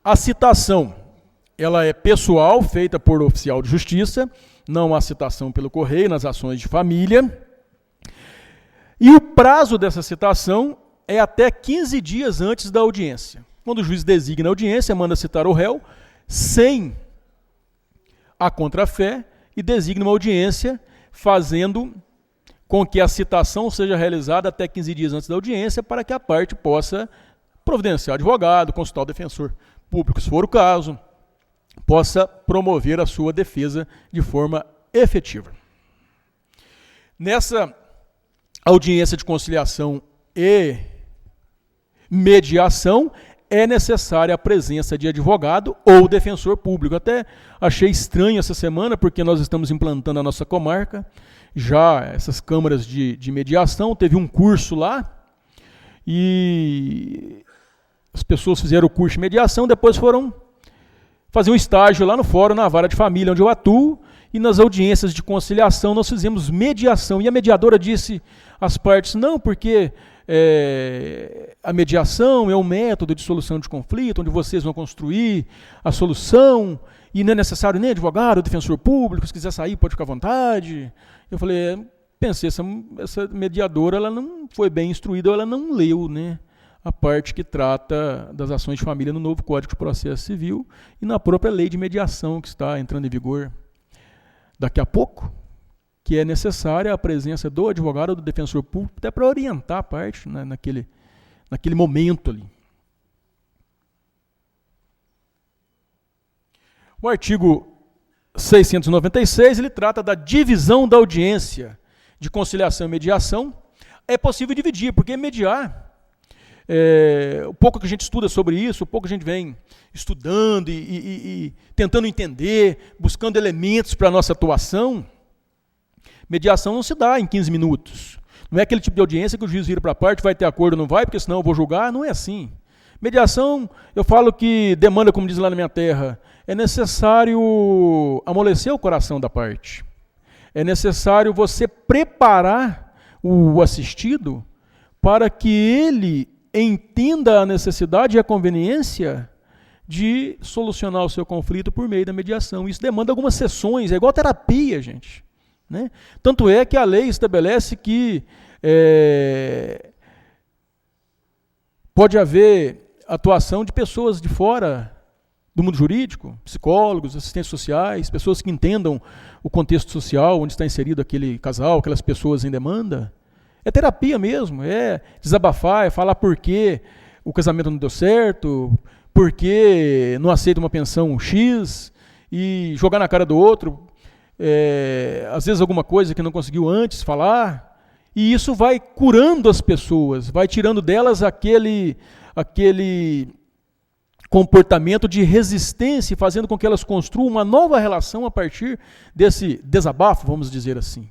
A citação, ela é pessoal, feita por oficial de justiça, não há citação pelo correio nas ações de família. E o prazo dessa citação é até 15 dias antes da audiência. Quando o juiz designa a audiência, manda citar o réu sem a contrafé e designa uma audiência, fazendo com que a citação seja realizada até 15 dias antes da audiência, para que a parte possa providenciar advogado, consultar o defensor público, se for o caso, possa promover a sua defesa de forma efetiva. Nessa audiência de conciliação e mediação, é necessária a presença de advogado ou defensor público. Até achei estranho essa semana, porque nós estamos implantando na nossa comarca já essas câmaras de mediação. Teve um curso lá e as pessoas fizeram o curso de mediação, depois foram fazer um estágio lá no fórum, na vara de família onde eu atuo, e nas audiências de conciliação nós fizemos mediação. E a mediadora disse às partes, não, porque a mediação é um método de solução de conflito, onde vocês vão construir a solução, e não é necessário nem advogado, ou defensor público, se quiser sair pode ficar à vontade. Eu falei, pensei, essa mediadora ela não foi bem instruída, ou ela não leu, né, a parte que trata das ações de família no novo Código de Processo Civil e na própria lei de mediação que está entrando em vigor daqui a pouco, que é necessária a presença do advogado ou do defensor público, até para orientar a parte, né, naquele momento ali. O artigo 696, ele trata da divisão da audiência de conciliação e mediação. É possível dividir, porque mediar, o pouco que a gente estuda sobre isso, o pouco que a gente vem estudando e tentando entender, buscando elementos para a nossa atuação, mediação não se dá em 15 minutos. Não é aquele tipo de audiência que o juiz vira para a parte, vai ter acordo ou não vai, porque senão eu vou julgar. Não é assim. Mediação, eu falo que demanda, como diz lá na minha terra, é necessário amolecer o coração da parte. É necessário você preparar o assistido para que ele entenda a necessidade e a conveniência de solucionar o seu conflito por meio da mediação. Isso demanda algumas sessões, é igual terapia, gente. Né? Tanto é que a lei estabelece que pode haver atuação de pessoas de fora do mundo jurídico, psicólogos, assistentes sociais, pessoas que entendam o contexto social onde está inserido aquele casal, aquelas pessoas em demanda. É terapia mesmo, é desabafar, é falar por que o casamento não deu certo, por que não aceita uma pensão X, e jogar na cara do outro, às vezes alguma coisa que não conseguiu antes falar, e isso vai curando as pessoas, vai tirando delas aquele comportamento de resistência, fazendo com que elas construam uma nova relação a partir desse desabafo, vamos dizer assim.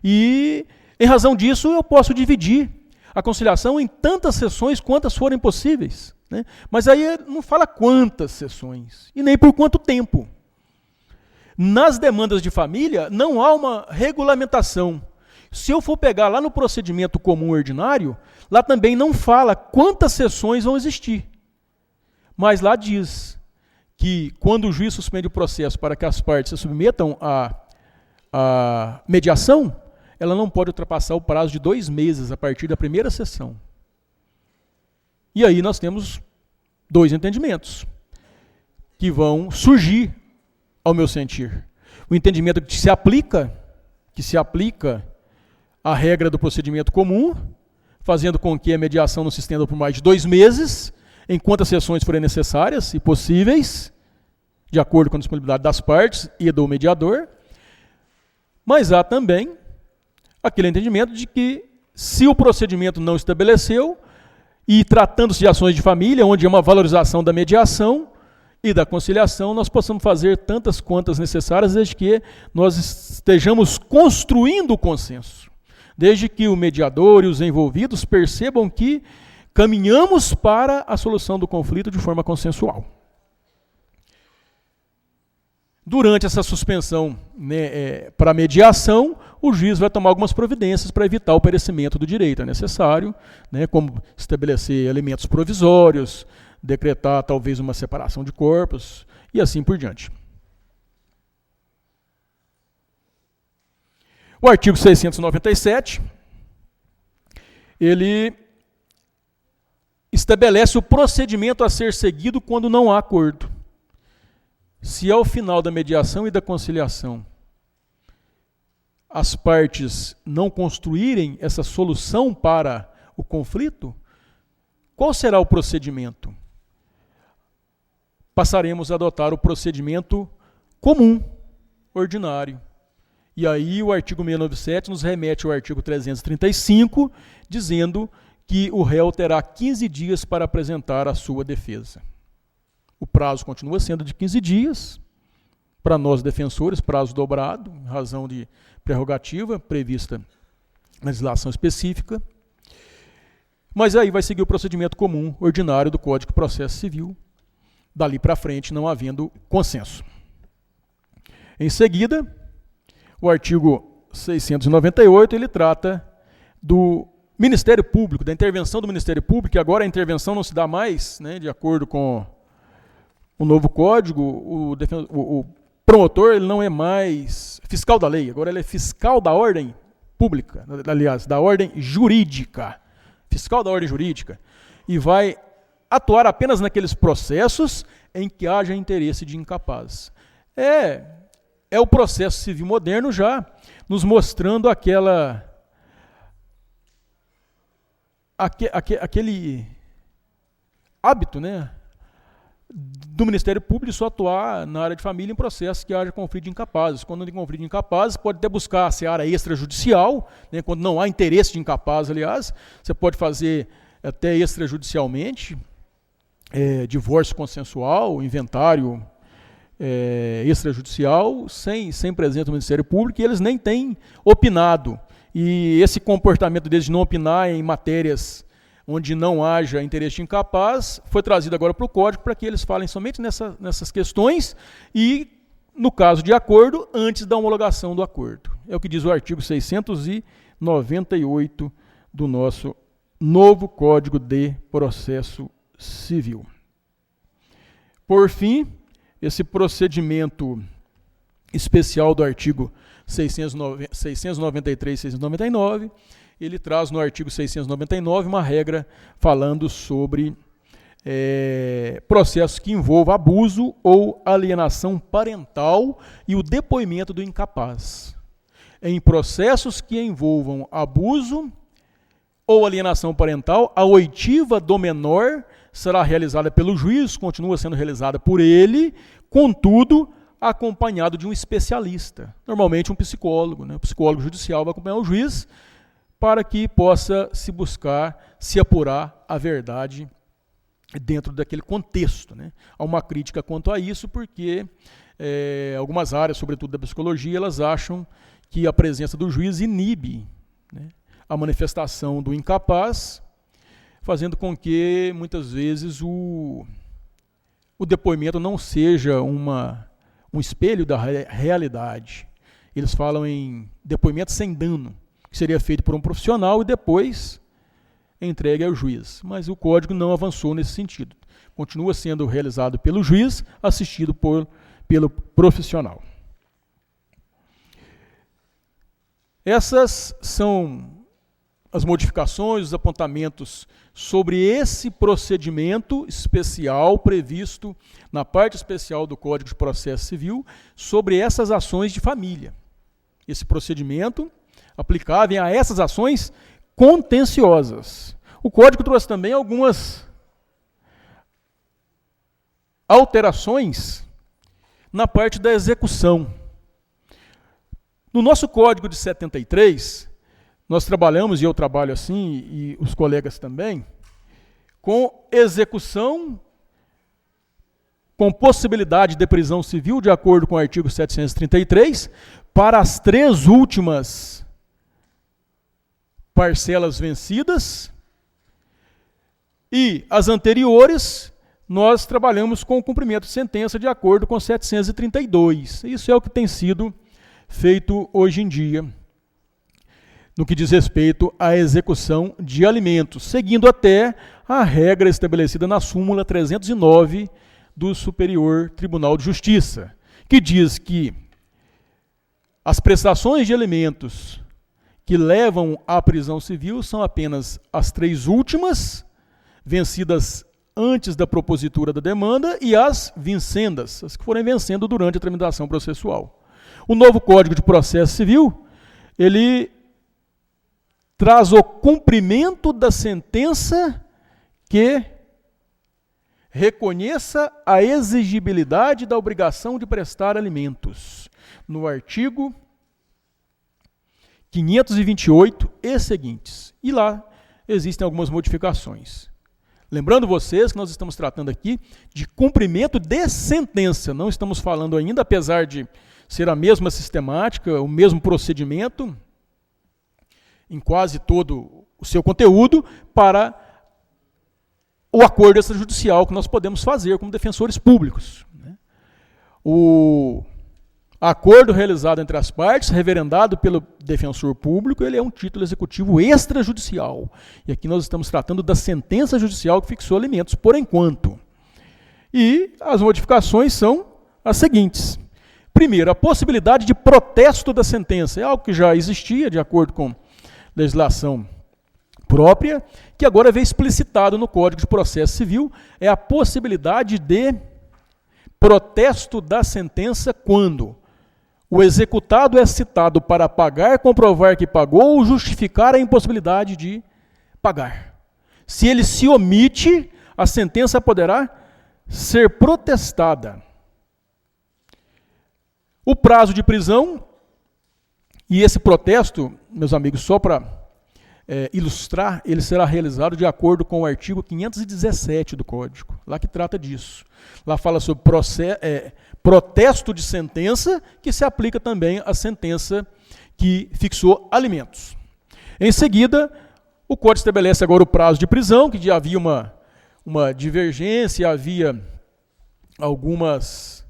E, em razão disso, eu posso dividir a conciliação em tantas sessões quantas forem possíveis. Né? Mas aí não fala quantas sessões, e nem por quanto tempo. Nas demandas de família, não há uma regulamentação. Se eu for pegar lá no procedimento comum ordinário, lá também não fala quantas sessões vão existir. Mas lá diz que quando o juiz suspende o processo para que as partes se submetam à mediação, ela não pode ultrapassar o prazo de 2 meses a partir da primeira sessão. E aí nós temos 2 entendimentos que vão surgir ao meu sentir. O entendimento que se aplica a regra do procedimento comum, fazendo com que a mediação não se estenda por mais de 2 meses, em quantas sessões forem necessárias e possíveis, de acordo com a disponibilidade das partes e do mediador. Mas há também aquele entendimento de que, se o procedimento não estabeleceu, e tratando-se de ações de família, onde há uma valorização da mediação e da conciliação, nós possamos fazer tantas quantas necessárias, desde que nós estejamos construindo o consenso. Desde que o mediador e os envolvidos percebam que caminhamos para a solução do conflito de forma consensual. Durante essa suspensão, né, para mediação, o juiz vai tomar algumas providências para evitar o perecimento do direito. É necessário, né, como estabelecer elementos provisórios, decretar talvez uma separação de corpos e assim por diante. O artigo 697, ele estabelece o procedimento a ser seguido quando não há acordo. Se ao final da mediação e da conciliação as partes não construírem essa solução para o conflito, qual será o procedimento? Passaremos a adotar o procedimento comum, ordinário. E aí o artigo 697 nos remete ao artigo 335, dizendo que o réu terá 15 dias para apresentar a sua defesa. O prazo continua sendo de 15 dias, para nós defensores, prazo dobrado, em razão de prerrogativa prevista na legislação específica. Mas aí vai seguir o procedimento comum, ordinário do Código de Processo Civil, dali para frente não havendo consenso. Em seguida, o artigo 698, ele trata do Ministério Público, da intervenção do Ministério Público, que agora a intervenção não se dá mais, né, de acordo com o novo Código, o promotor ele não é mais fiscal da lei, agora ele é fiscal da ordem pública, aliás, da ordem jurídica, fiscal da ordem jurídica, e vai atuar apenas naqueles processos em que haja interesse de incapaz. É o processo civil moderno já nos mostrando aquele hábito, né, do Ministério Público só atuar na área de família em processos que haja conflito de incapazes. Quando tem conflito de incapazes, pode até buscar a seara extrajudicial, né, quando não há interesse de incapaz, aliás, você pode fazer até extrajudicialmente, divórcio consensual, inventário extrajudicial, sem presença do Ministério Público, e eles nem têm opinado. E esse comportamento deles de não opinar em matérias onde não haja interesse de incapaz foi trazido agora para o Código para que eles falem somente nessas questões e, no caso de acordo, antes da homologação do acordo. É o que diz o artigo 698 do nosso novo Código de Processo Civil. Por fim, esse procedimento especial do artigo 693 e 699, ele traz no artigo 699 uma regra falando sobre processos que envolvam abuso ou alienação parental e o depoimento do incapaz. Em processos que envolvam abuso ou alienação parental, a oitiva do menor será realizada pelo juiz, continua sendo realizada por ele, contudo, acompanhado de um especialista, normalmente um psicólogo, né? O psicólogo judicial vai acompanhar o juiz para que possa se buscar, se apurar a verdade dentro daquele contexto, né? Há uma crítica quanto a isso, porque algumas áreas, sobretudo da psicologia, elas acham que a presença do juiz inibe, né, a manifestação do incapaz, fazendo com que, muitas vezes, o depoimento não seja um espelho da realidade. Eles falam em depoimento sem dano, que seria feito por um profissional e depois entregue ao juiz. Mas o Código não avançou nesse sentido. Continua sendo realizado pelo juiz, assistido pelo profissional. Essas são as modificações, os apontamentos sobre esse procedimento especial previsto na parte especial do Código de Processo Civil sobre essas ações de família. Esse procedimento aplicável a essas ações contenciosas. O Código trouxe também algumas alterações na parte da execução. No nosso Código de 73, nós trabalhamos, e eu trabalho assim, e os colegas também, com execução com possibilidade de prisão civil, de acordo com o artigo 733, para as 3 últimas parcelas vencidas, e as anteriores, nós trabalhamos com o cumprimento de sentença de acordo com 732. Isso é o que tem sido feito hoje em dia. no que diz respeito à execução de alimentos, seguindo até a regra estabelecida na súmula 309 do Superior Tribunal de Justiça, que diz que as prestações de alimentos que levam à prisão civil são apenas as 3 últimas, vencidas antes da propositura da demanda, e as vincendas, as que forem vencendo durante a tramitação processual. O novo Código de Processo Civil, ele traz o cumprimento da sentença que reconheça a exigibilidade da obrigação de prestar alimentos. No artigo 528 e seguintes. E lá existem algumas modificações. Lembrando vocês que nós estamos tratando aqui de cumprimento de sentença. Não estamos falando ainda, apesar de ser a mesma sistemática, o mesmo procedimento, em quase todo o seu conteúdo, para o acordo extrajudicial que nós podemos fazer como defensores públicos. O acordo realizado entre as partes, referendado pelo defensor público, ele é um título executivo extrajudicial. E aqui nós estamos tratando da sentença judicial que fixou alimentos, por enquanto. E as modificações são as seguintes. Primeiro, a possibilidade de protesto da sentença. É algo que já existia, de acordo com legislação própria, que agora vem explicitado no Código de Processo Civil, é a possibilidade de protesto da sentença quando o executado é citado para pagar, comprovar que pagou ou justificar a impossibilidade de pagar. Se ele se omite, a sentença poderá ser protestada. O prazo de prisão, e esse protesto, meus amigos, só para ilustrar, ele será realizado de acordo com o artigo 517 do Código, lá que trata disso. Lá fala sobre protesto de sentença, que se aplica também à sentença que fixou alimentos. Em seguida, o Código estabelece agora o prazo de prisão, que já havia uma divergência, havia algumas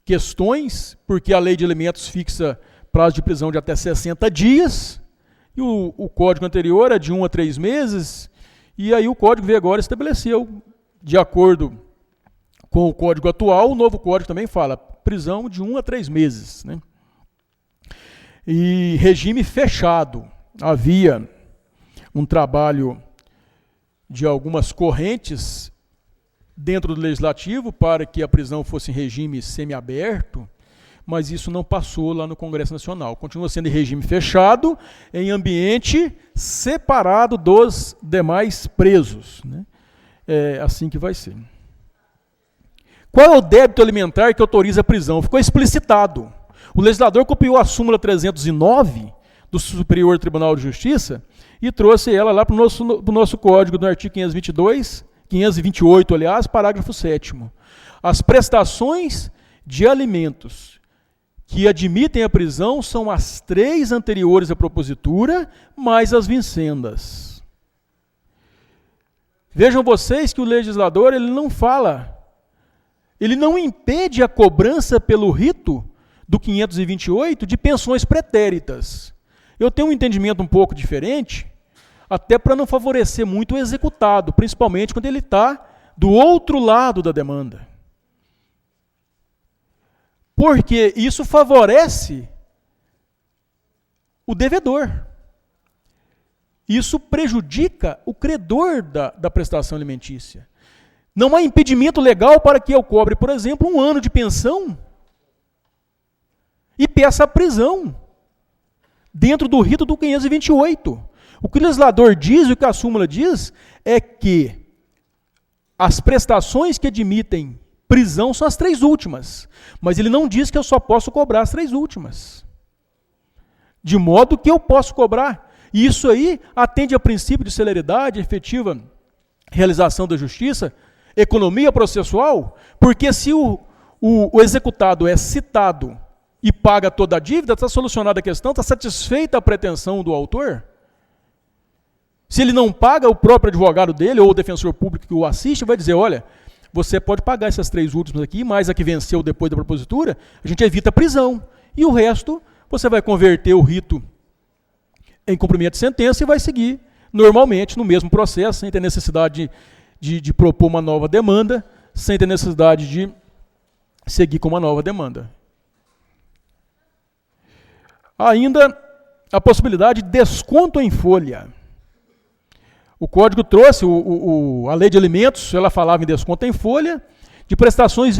questões, porque a lei de alimentos fixa prazo de prisão de até 60 dias, e o código anterior é de 1 a 3 meses, e aí o código veio agora e estabeleceu, de acordo com o código atual, o novo código também fala prisão de 1 a 3 meses. Né? E regime fechado. Havia um trabalho de algumas correntes dentro do legislativo para que a prisão fosse em regime semiaberto, mas isso não passou lá no Congresso Nacional. Continua sendo em regime fechado, em ambiente separado dos demais presos. Né? É assim que vai ser. Qual é o débito alimentar que autoriza a prisão? Ficou explicitado. O legislador copiou a súmula 309 do Superior Tribunal de Justiça e trouxe ela lá para o nosso código, no artigo 528, aliás, parágrafo 7º. As prestações de alimentos que admitem a prisão são as 3 anteriores à propositura, mais as vincendas. Vejam vocês que o legislador ele não fala, ele não impede a cobrança pelo rito do 528 de pensões pretéritas. Eu tenho um entendimento um pouco diferente, até para não favorecer muito o executado, principalmente quando ele está do outro lado da demanda. Porque isso favorece o devedor. Isso prejudica o credor da prestação alimentícia. Não há impedimento legal para que eu cobre, por exemplo, 1 ano de pensão e peça a prisão dentro do rito do 528. O que o legislador diz, o que a súmula diz, é que as prestações que admitem prisão são as 3 últimas, mas ele não diz que eu só posso cobrar as 3 últimas. De modo que eu posso cobrar. E isso aí atende ao princípio de celeridade, efetiva realização da justiça, economia processual, porque se o executado é citado e paga toda a dívida, está solucionada a questão, está satisfeita a pretensão do autor. Se ele não paga, o próprio advogado dele ou o defensor público que o assiste vai dizer, olha, você pode pagar essas 3 últimas aqui, mais a que venceu depois da propositura, a gente evita a prisão. E o resto, você vai converter o rito em cumprimento de sentença e vai seguir normalmente no mesmo processo, sem ter necessidade de propor uma nova demanda, sem ter necessidade de seguir com uma nova demanda. Ainda a possibilidade de desconto em folha. O Código trouxe, a Lei de Alimentos, ela falava em desconto em folha de prestações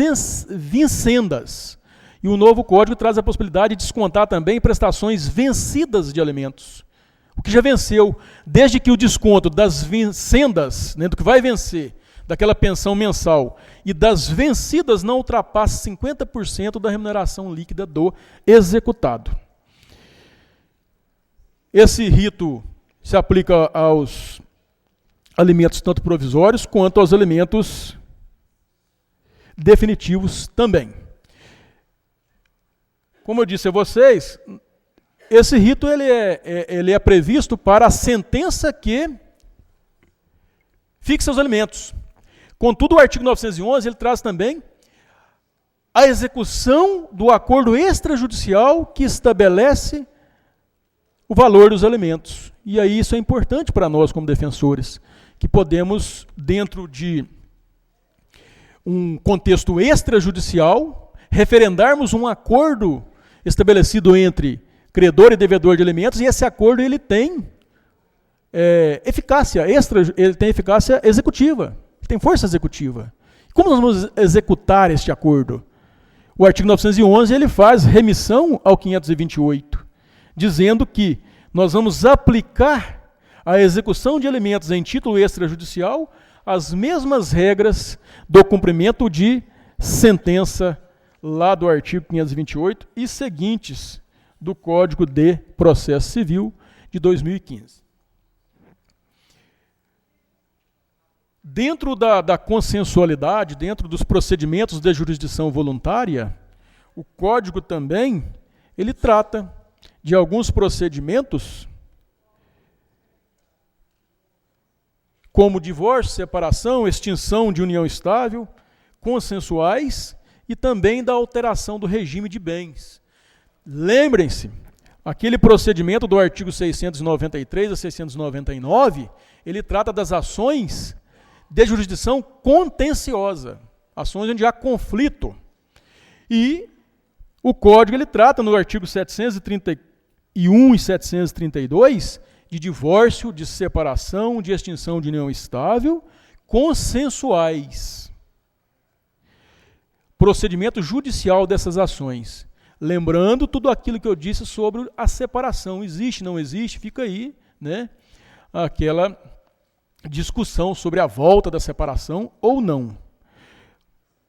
vincendas. E o novo Código traz a possibilidade de descontar também prestações vencidas de alimentos. O que já venceu, desde que o desconto das vincendas, né, do que vai vencer, daquela pensão mensal, e das vencidas não ultrapasse 50% da remuneração líquida do executado. Esse rito se aplica aos alimentos tanto provisórios quanto aos alimentos definitivos também. Como eu disse a vocês, esse rito ele é previsto para a sentença que fixa os alimentos. Contudo, o artigo 911 ele traz também a execução do acordo extrajudicial que estabelece o valor dos alimentos. E aí isso é importante para nós como defensores, que podemos, dentro de um contexto extrajudicial, referendarmos um acordo estabelecido entre credor e devedor de alimentos, e esse acordo ele tem eficácia executiva, tem força executiva. Como nós vamos executar este acordo? O artigo 911 ele faz remissão ao 528, dizendo que nós vamos aplicar a execução de alimentos em título extrajudicial as mesmas regras do cumprimento de sentença lá do artigo 528 e seguintes do Código de Processo Civil de 2015. Dentro da consensualidade, dentro dos procedimentos de jurisdição voluntária, o Código também, ele trata de alguns procedimentos como divórcio, separação, extinção de união estável, consensuais e também da alteração do regime de bens. Lembrem-se, aquele procedimento do artigo 693 a 699, ele trata das ações de jurisdição contenciosa, ações onde há conflito. E o Código ele trata no artigo 731 e 732 de divórcio, de separação, de extinção de união estável, consensuais. Procedimento judicial dessas ações. Lembrando tudo aquilo que eu disse sobre a separação. Existe, não existe, fica aí, né, aquela discussão sobre a volta da separação ou não.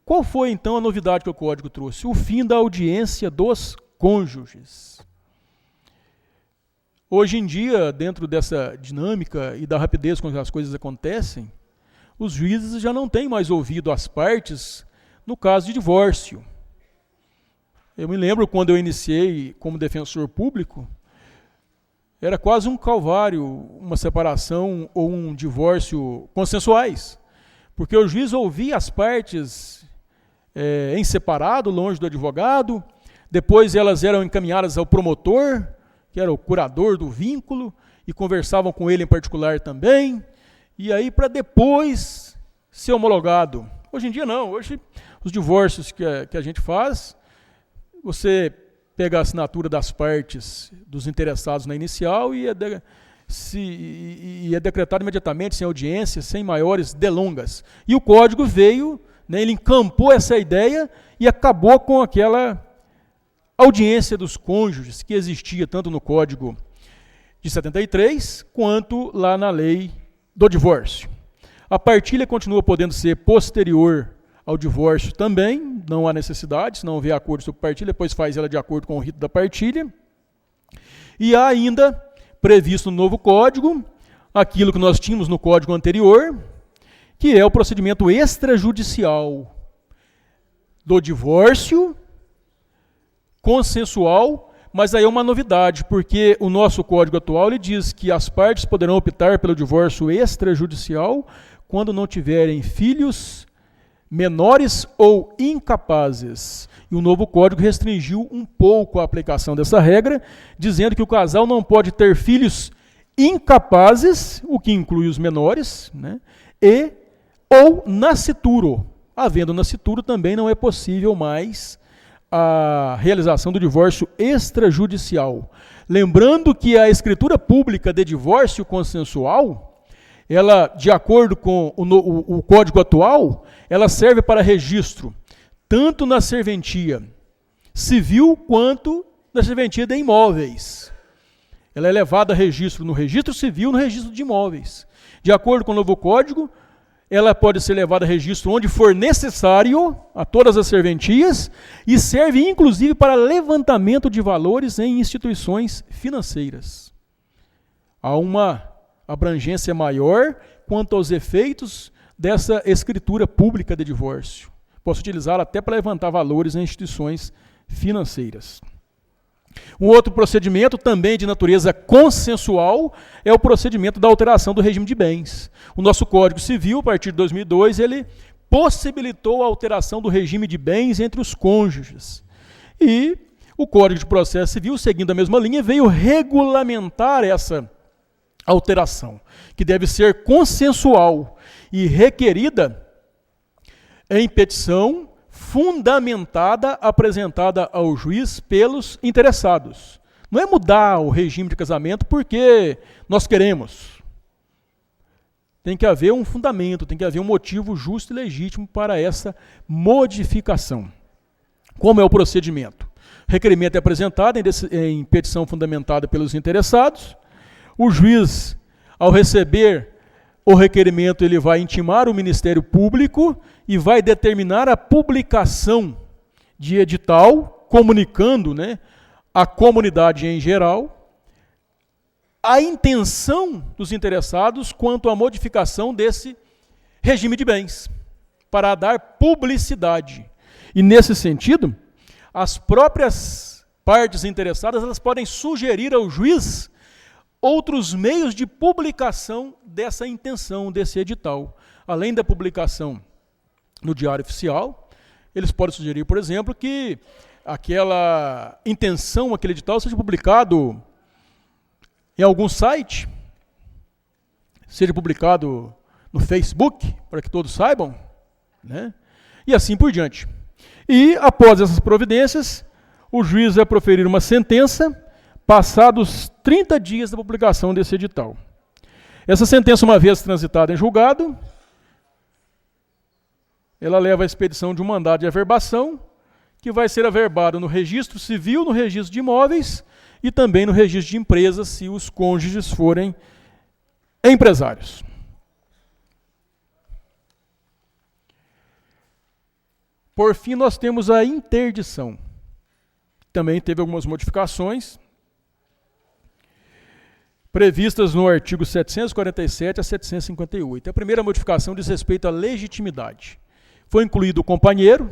Qual foi, então, a novidade que o Código trouxe? O fim da audiência dos cônjuges. Hoje em dia, dentro dessa dinâmica e da rapidez com que as coisas acontecem, os juízes já não têm mais ouvido as partes no caso de divórcio. Eu me lembro quando eu iniciei como defensor público, era quase um calvário, uma separação ou um divórcio consensuais, porque o juiz ouvia as partes em separado, longe do advogado, depois elas eram encaminhadas ao promotor, que era o curador do vínculo, e conversavam com ele em particular também, e aí para depois ser homologado. Hoje em dia não, hoje os divórcios que a gente faz, você pega a assinatura das partes dos interessados na inicial e é decretado imediatamente, sem audiência, sem maiores delongas. E o Código veio, né, ele encampou essa ideia e acabou com aquela audiência dos cônjuges que existia tanto no Código de 73 quanto lá na lei do divórcio. A partilha continua podendo ser posterior ao divórcio também, não há necessidade, se não houver acordo sobre partilha, depois faz ela de acordo com o rito da partilha. E há ainda previsto no novo Código, aquilo que nós tínhamos no Código anterior, que é o procedimento extrajudicial do divórcio consensual, mas aí é uma novidade, porque o nosso Código atual ele diz que as partes poderão optar pelo divórcio extrajudicial quando não tiverem filhos menores ou incapazes. E o novo código restringiu um pouco a aplicação dessa regra, dizendo que o casal não pode ter filhos incapazes, o que inclui os menores, né, ou nascituro. Havendo nascituro, também não é possível mais a realização do divórcio extrajudicial. Lembrando que a escritura pública de divórcio consensual, ela, de acordo com o código atual, ela serve para registro tanto na serventia civil quanto na serventia de imóveis. Ela é levada a registro no registro civil, no registro de imóveis. De acordo com o novo código, ela pode ser levada a registro onde for necessário a todas as serventias e serve inclusive para levantamento de valores em instituições financeiras. Há uma abrangência maior quanto aos efeitos dessa escritura pública de divórcio. Posso utilizá-la até para levantar valores em instituições financeiras. Um outro procedimento, também de natureza consensual, é o procedimento da alteração do regime de bens. O nosso Código Civil, a partir de 2002, ele possibilitou a alteração do regime de bens entre os cônjuges. E o Código de Processo Civil, seguindo a mesma linha, veio regulamentar essa alteração, que deve ser consensual e requerida em petição fundamentada, apresentada ao juiz pelos interessados. Não é mudar o regime de casamento porque nós queremos. Tem que haver um fundamento, tem que haver um motivo justo e legítimo para essa modificação. Como é o procedimento? O requerimento é apresentado em petição fundamentada pelos interessados. O juiz, ao receber o requerimento, ele vai intimar o Ministério Público e vai determinar a publicação de edital, comunicando, né, à comunidade em geral a intenção dos interessados quanto à modificação desse regime de bens, para dar publicidade. E, nesse sentido, as próprias partes interessadas elas podem sugerir ao juiz outros meios de publicação dessa intenção, desse edital. Além da publicação no Diário Oficial, eles podem sugerir, por exemplo, que aquela intenção, aquele edital seja publicado em algum site, seja publicado no Facebook, para que todos saibam, né? E assim por diante. E, após essas providências, o juiz vai proferir uma sentença, passados 30 dias da publicação desse edital. Essa sentença, uma vez transitada em julgado, ela leva à expedição de um mandado de averbação, que vai ser averbado no registro civil, no registro de imóveis e também no registro de empresas, se os cônjuges forem empresários. Por fim, nós temos a interdição. Também teve algumas modificações, previstas no artigo 747 a 758. A primeira modificação diz respeito à legitimidade. Foi incluído o companheiro.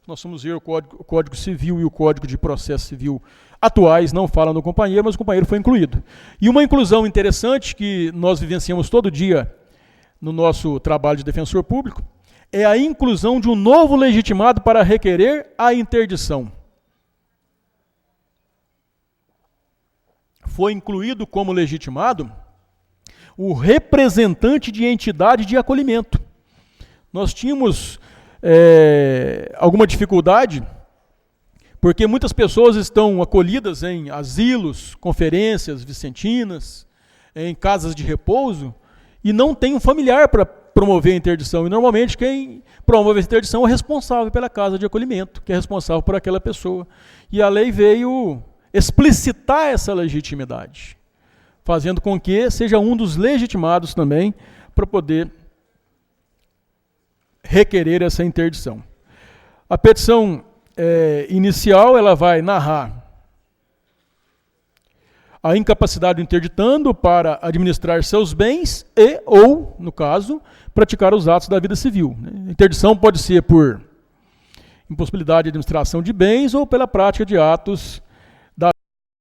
Nós vamos ver o Código Civil e o Código de Processo Civil atuais não falam no companheiro, mas o companheiro foi incluído. E uma inclusão interessante que nós vivenciamos todo dia no nosso trabalho de defensor público é a inclusão de um novo legitimado para requerer a interdição. Foi incluído como legitimado o representante de entidade de acolhimento. Nós tínhamos alguma dificuldade, porque muitas pessoas estão acolhidas em asilos, conferências vicentinas, em casas de repouso, e não tem um familiar para promover a interdição. E normalmente quem promove a interdição é o responsável pela casa de acolhimento, que é responsável por aquela pessoa. E a lei veio explicitar essa legitimidade, fazendo com que seja um dos legitimados também para poder requerer essa interdição. A petição inicial ela vai narrar a incapacidade do interditando para administrar seus bens e, ou, no caso, praticar os atos da vida civil. A interdição pode ser por impossibilidade de administração de bens ou pela prática de atos